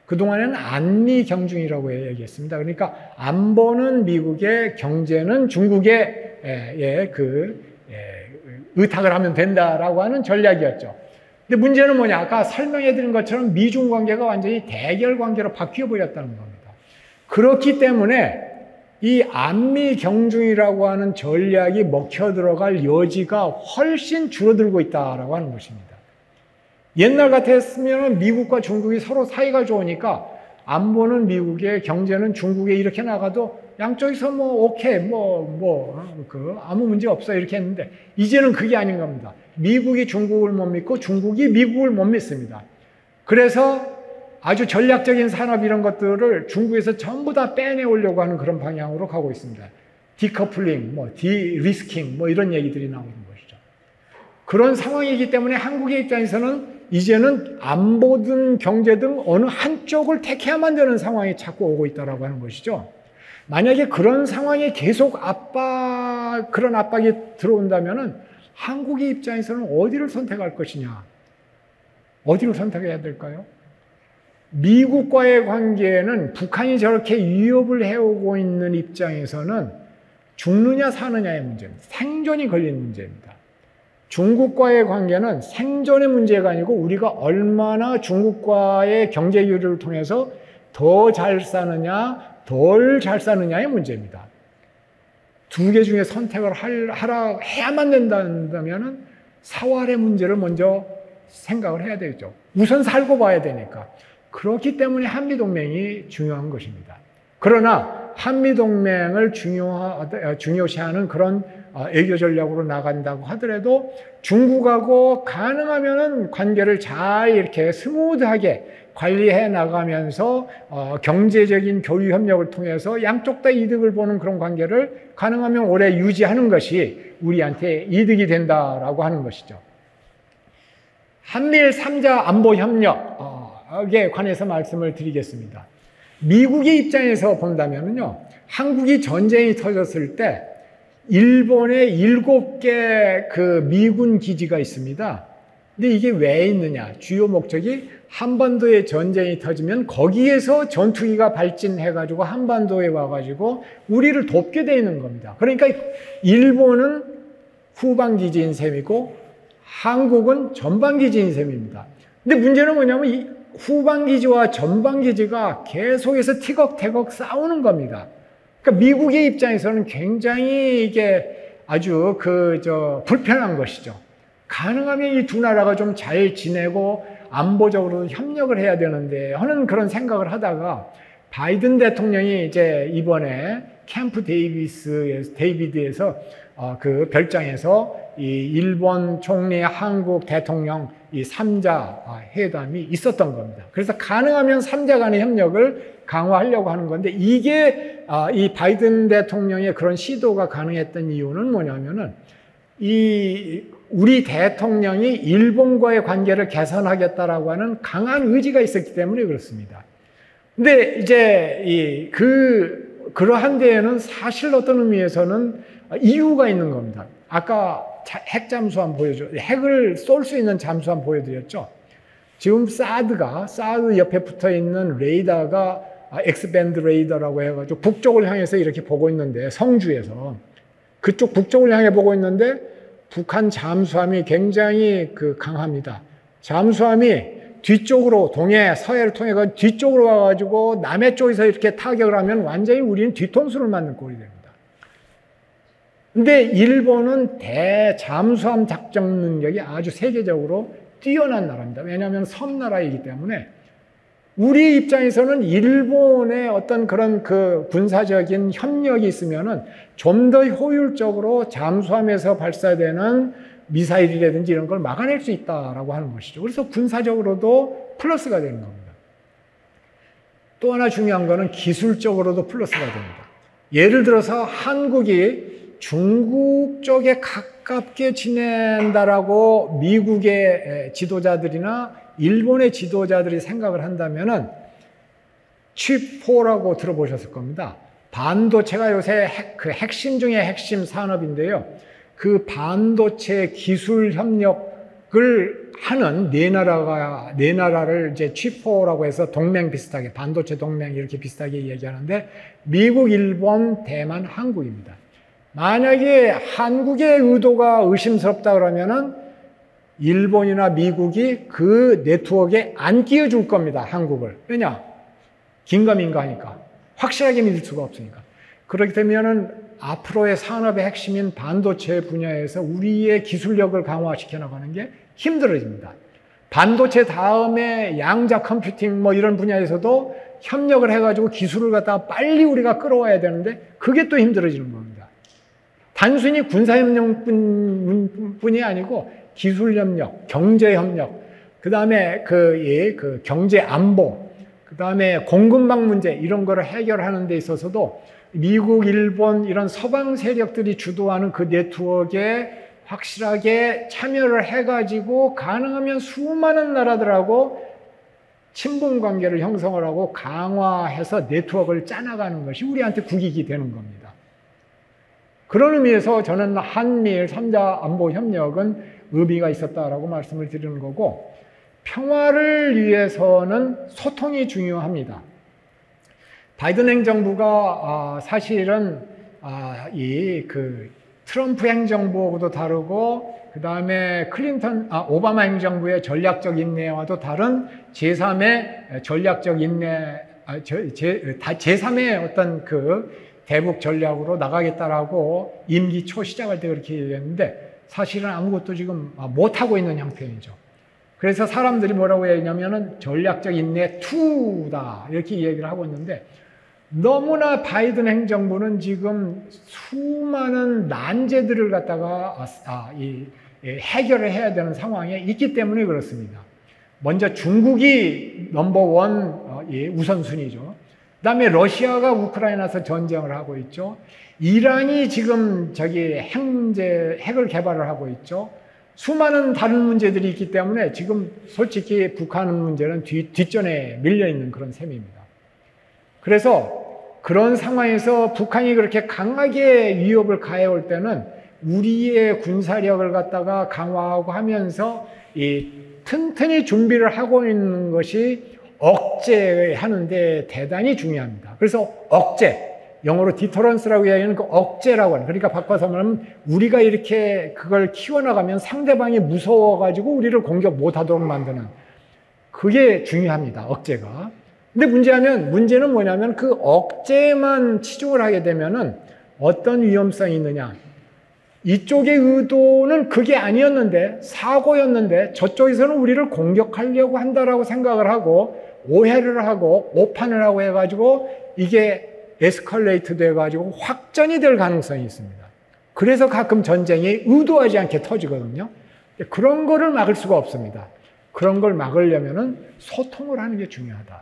그동안에는 안미 경중이라고 얘기했습니다. 그러니까 안보는 미국의, 경제는 중국의 의탁을 하면 된다라고 하는 전략이었죠. 근데 문제는 뭐냐? 아까 설명해드린 것처럼 미중 관계가 완전히 대결 관계로 바뀌어 버렸다는 겁니다. 그렇기 때문에 이 안미 경중이라고 하는 전략이 먹혀 들어갈 여지가 훨씬 줄어들고 있다라고 하는 것입니다. 옛날 같았으면 미국과 중국이 서로 사이가 좋으니까 안보는 미국의, 경제는 중국에 이렇게 나가도 양쪽에서 오케이, 아무 문제 없어 이렇게 했는데, 이제는 그게 아닌 겁니다. 미국이 중국을 못 믿고 중국이 미국을 못 믿습니다. 그래서 아주 전략적인 산업 이런 것들을 중국에서 전부 다 빼내오려고 하는 그런 방향으로 가고 있습니다. 디커플링, 디리스킹, 이런 얘기들이 나오는 것이죠. 그런 상황이기 때문에 한국의 입장에서는 이제는 안보든 경제든 어느 한쪽을 택해야만 되는 상황이 자꾸 오고 있다라고 하는 것이죠. 만약에 그런 상황이 계속 그런 압박이 들어온다면은 한국의 입장에서는 어디를 선택할 것이냐? 어디를 선택해야 될까요? 미국과의 관계에는 북한이 저렇게 위협을 해오고 있는 입장에서는 죽느냐 사느냐의 문제입니다. 생존이 걸린 문제입니다. 중국과의 관계는 생존의 문제가 아니고 우리가 얼마나 중국과의 경제 교류를 통해서 더 잘 사느냐, 덜 잘 사느냐의 문제입니다. 두 개 중에 선택을 해야만 된다면 사활의 문제를 먼저 생각을 해야 되겠죠. 우선 살고 봐야 되니까. 그렇기 때문에 한미동맹이 중요한 것입니다. 그러나 한미동맹을 중요시하는 그런 외교 전략으로 나간다고 하더라도 중국하고 가능하면은 관계를 잘 이렇게 스무드하게 관리해 나가면서 경제적인 교류 협력을 통해서 양쪽 다 이득을 보는 그런 관계를 가능하면 오래 유지하는 것이 우리한테 이득이 된다라고 하는 것이죠. 한미일 3자 안보 협력에 관해서 말씀을 드리겠습니다. 미국의 입장에서 본다면요, 한국이 전쟁이 터졌을 때 일본에 7개 그 미군 기지가 있습니다. 근데 이게 왜 있느냐? 주요 목적이 한반도에 전쟁이 터지면 거기에서 전투기가 발진해가지고 한반도에 와가지고 우리를 돕게 돼 있는 겁니다. 그러니까 일본은 후방기지인 셈이고 한국은 전방기지인 셈입니다. 근데 문제는 뭐냐면 이 후방기지와 전방기지가 계속해서 티격태격 싸우는 겁니다. 그러니까 미국의 입장에서는 굉장히 이게 아주 불편한 것이죠. 가능하면 이 두 나라가 좀 잘 지내고 안보적으로 협력을 해야 되는데 하는 그런 생각을 하다가 바이든 대통령이 이제 이번에 캠프 데이비드에서 그 별장에서 이 일본 총리, 한국 대통령 이 3자 회담이 있었던 겁니다. 그래서 가능하면 3자 간의 협력을 강화하려고 하는 건데 이게 이 바이든 대통령의 그런 시도가 가능했던 이유는 뭐냐면은 우리 대통령이 일본과의 관계를 개선하겠다라고 하는 강한 의지가 있었기 때문에 그렇습니다. 근데 이제 그러한 데에는 사실 어떤 의미에서는 이유가 있는 겁니다. 아까 핵 잠수함 핵을 쏠 수 있는 잠수함 보여드렸죠. 지금 사드 옆에 붙어 있는 레이더가 엑스밴드 레이더라고 해가지고 북쪽을 향해서 이렇게 보고 있는데, 성주에서 그쪽 북쪽을 향해 보고 있는데 북한 잠수함이 굉장히 강합니다. 잠수함이 뒤쪽으로 동해, 서해를 통해 뒤쪽으로 와가지고 남해 쪽에서 이렇게 타격을 하면 완전히 우리는 뒤통수를 맞는 꼴이 됩니다. 근데 일본은 대잠수함 작전 능력이 아주 세계적으로 뛰어난 나라입니다. 왜냐하면 섬나라이기 때문에 우리 입장에서는 일본의 어떤 그런 군사적인 협력이 있으면은 좀 더 효율적으로 잠수함에서 발사되는 미사일이라든지 이런 걸 막아낼 수 있다라고 하는 것이죠. 그래서 군사적으로도 플러스가 되는 겁니다. 또 하나 중요한 거는 기술적으로도 플러스가 됩니다. 예를 들어서 한국이 중국 쪽에 가깝게 지낸다라고 미국의 지도자들이나 일본의 지도자들이 생각을 한다면은 칩4라고 들어보셨을 겁니다. 반도체가 요새 핵심 중에 핵심 산업인데요. 그 반도체 기술 협력을 하는 네 나라를 이제 칩4라고 해서 동맹 비슷하게, 반도체 동맹 이렇게 비슷하게 얘기하는데 미국, 일본, 대만, 한국입니다. 만약에 한국의 의도가 의심스럽다 그러면은 일본이나 미국이 그 네트워크에 안 끼워줄 겁니다. 한국을. 왜냐? 긴가민가 하니까. 확실하게 믿을 수가 없으니까. 그렇기 때문에 앞으로의 산업의 핵심인 반도체 분야에서 우리의 기술력을 강화시켜 나가는 게 힘들어집니다. 반도체 다음에 양자 컴퓨팅 이런 분야에서도 협력을 해가지고 기술을 갖다가 빨리 우리가 끌어와야 되는데 그게 또 힘들어지는 겁니다. 단순히 군사협력뿐이 아니고 기술협력, 경제협력, 그 다음에 경제안보, 그 다음에 공급망 문제 이런 거를 해결하는 데 있어서도 미국, 일본 이런 서방 세력들이 주도하는 그 네트워크에 확실하게 참여를 해가지고 가능하면 수많은 나라들하고 친분 관계를 형성을 하고 강화해서 네트워크를 짜나가는 것이 우리한테 국익이 되는 겁니다. 그런 의미에서 저는 한미일 3자 안보 협력은 의미가 있었다라고 말씀을 드리는 거고, 평화를 위해서는 소통이 중요합니다. 바이든 행정부가 사실은 이 트럼프 행정부하고도 다르고 그 다음에 오바마 행정부의 전략적 인내와도 다른 제3의 전략적 인내, 제3의 어떤 대북 전략으로 나가겠다라고 임기 초 시작할 때 그렇게 얘기했는데 사실은 아무것도 지금 못하고 있는 형편이죠. 그래서 사람들이 뭐라고 얘기하냐면은 전략적 인내 2다 이렇게 얘기를 하고 있는데 너무나 바이든 행정부는 지금 수많은 난제들을 갖다가 해결을 해야 되는 상황에 있기 때문에 그렇습니다. 먼저 중국이 넘버원 우선순위죠. 그 다음에 러시아가 우크라이나에서 전쟁을 하고 있죠. 이란이 지금 핵을 개발을 하고 있죠. 수많은 다른 문제들이 있기 때문에 지금 솔직히 북한 문제는 뒷전에 밀려있는 그런 셈입니다. 그래서 그런 상황에서 북한이 그렇게 강하게 위협을 가해올 때는 우리의 군사력을 갖다가 강화하고 하면서 튼튼히 준비를 하고 있는 것이 억제하는데 대단히 중요합니다. 그래서 영어로 디터런스라고 이야기하는 억제라고 하는, 그러니까 바꿔서 말하면 우리가 이렇게 그걸 키워나가면 상대방이 무서워가지고 우리를 공격 못하도록 만드는, 그게 중요합니다. 억제가. 근데 문제는 뭐냐면 그 억제만 치중을 하게 되면은 어떤 위험성이 있느냐. 이쪽의 의도는 그게 아니었는데, 사고였는데 저쪽에서는 우리를 공격하려고 한다라고 생각을 하고 오해를 하고 오판을 하고 해가지고 이게 에스컬레이트 돼가지고 확전이 될 가능성이 있습니다. 그래서 가끔 전쟁이 의도하지 않게 터지거든요. 그런 거를 막을 수가 없습니다. 그런 걸 막으려면은 소통을 하는 게 중요하다.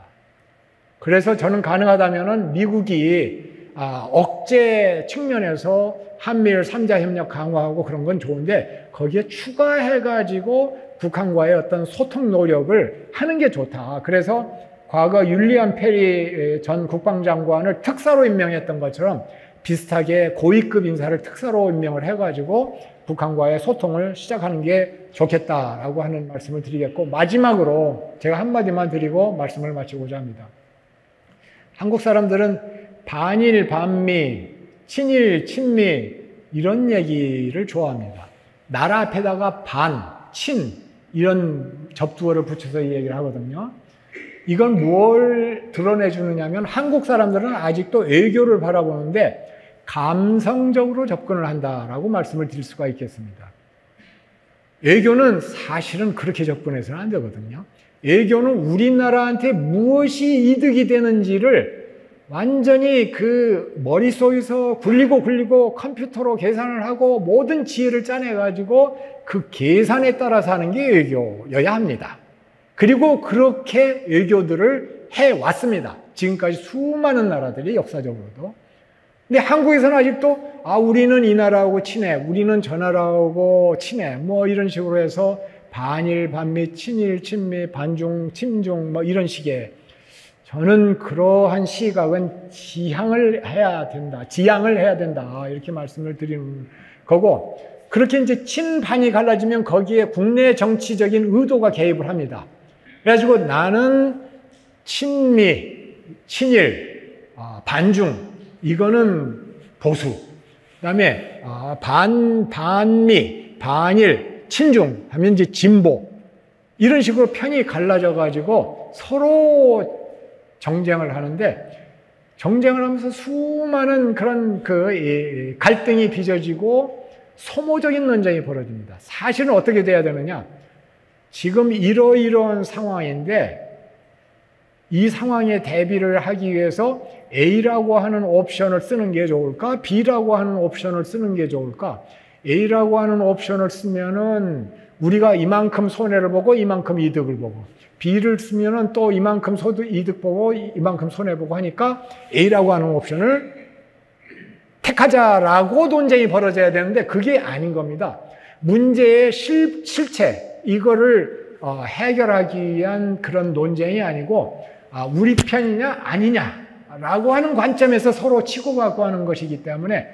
그래서 저는 가능하다면은 미국이 억제 측면에서 한미일 3자 협력 강화하고 그런 건 좋은데 거기에 추가해가지고 북한과의 어떤 소통 노력을 하는 게 좋다. 그래서 과거 율리안 페리 전 국방장관을 특사로 임명했던 것처럼 비슷하게 고위급 인사를 특사로 임명을 해가지고 북한과의 소통을 시작하는 게 좋겠다라고 하는 말씀을 드리겠고, 마지막으로 제가 한마디만 드리고 말씀을 마치고자 합니다. 한국 사람들은 반일, 반미, 친일, 친미 이런 얘기를 좋아합니다. 나라 앞에다가 반, 친 이런 접두어를 붙여서 이 얘기를 하거든요. 이건 뭘 드러내주느냐면 한국 사람들은 아직도 외교를 바라보는데 감성적으로 접근을 한다라고 말씀을 드릴 수가 있겠습니다. 외교는 사실은 그렇게 접근해서는 안 되거든요. 외교는 우리나라한테 무엇이 이득이 되는지를 완전히 그 머릿속에서 굴리고 컴퓨터로 계산을 하고 모든 지혜를 짜내가지고 그 계산에 따라서 하는 게 외교여야 합니다. 그리고 그렇게 외교들을 해왔습니다. 지금까지 수많은 나라들이 역사적으로도. 근데 한국에서는 아직도 우리는 이 나라하고 친해, 우리는 저 나라하고 친해, 뭐 이런 식으로 해서 반일, 반미, 친일, 친미, 반중, 친중 뭐 이런 식의, 저는 그러한 시각은 지양을 해야 된다 이렇게 말씀을 드리는 거고, 그렇게 이제 친반이 갈라지면 거기에 국내 정치적인 의도가 개입을 합니다. 그래가지고 나는 친미, 친일, 반중 이거는 보수, 그다음에 반미, 반일, 친중 하면 이제 진보, 이런 식으로 편이 갈라져 가지고 서로 정쟁을 하는데, 정쟁을 하면서 수많은 그런 갈등이 빚어지고 소모적인 논쟁이 벌어집니다. 사실은 어떻게 돼야 되느냐? 지금 이러이러한 상황인데 이 상황에 대비를 하기 위해서 A라고 하는 옵션을 쓰는 게 좋을까? B라고 하는 옵션을 쓰는 게 좋을까? A라고 하는 옵션을 쓰면은 우리가 이만큼 손해를 보고 이만큼 이득을 보고, B를 쓰면은 또 이만큼 이득 보고 이만큼 손해 보고 하니까 A라고 하는 옵션을 택하자라고 논쟁이 벌어져야 되는데 그게 아닌 겁니다. 문제의 실체, 이거를 해결하기 위한 그런 논쟁이 아니고 우리 편이냐 아니냐라고 하는 관점에서 서로 치고받고 하는 것이기 때문에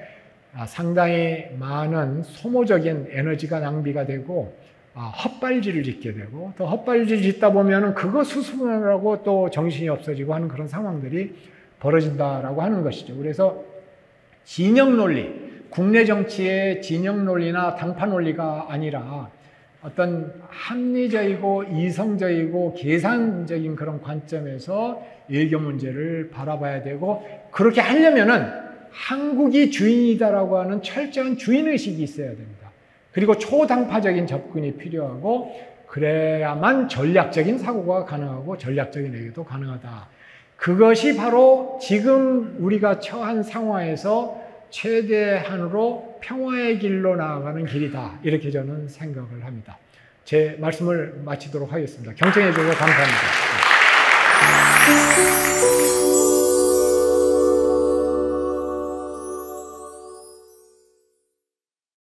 상당히 많은 소모적인 에너지가 낭비가 되고 헛발질을 짓게 되고, 또 헛발질 짓다 보면은 그거 수습하라고 또 정신이 없어지고 하는 그런 상황들이 벌어진다라고 하는 것이죠. 그래서 진영 논리, 국내 정치의 진영 논리나 당파 논리가 아니라 어떤 합리적이고 이성적이고 계산적인 그런 관점에서 외교 문제를 바라봐야 되고, 그렇게 하려면은 한국이 주인이다라고 하는 철저한 주인의식이 있어야 됩니다. 그리고 초당파적인 접근이 필요하고, 그래야만 전략적인 사고가 가능하고 전략적인 외교도 가능하다. 그것이 바로 지금 우리가 처한 상황에서 최대한으로 평화의 길로 나아가는 길이다. 이렇게 저는 생각을 합니다. 제 말씀을 마치도록 하겠습니다. 경청해 주셔서 감사합니다.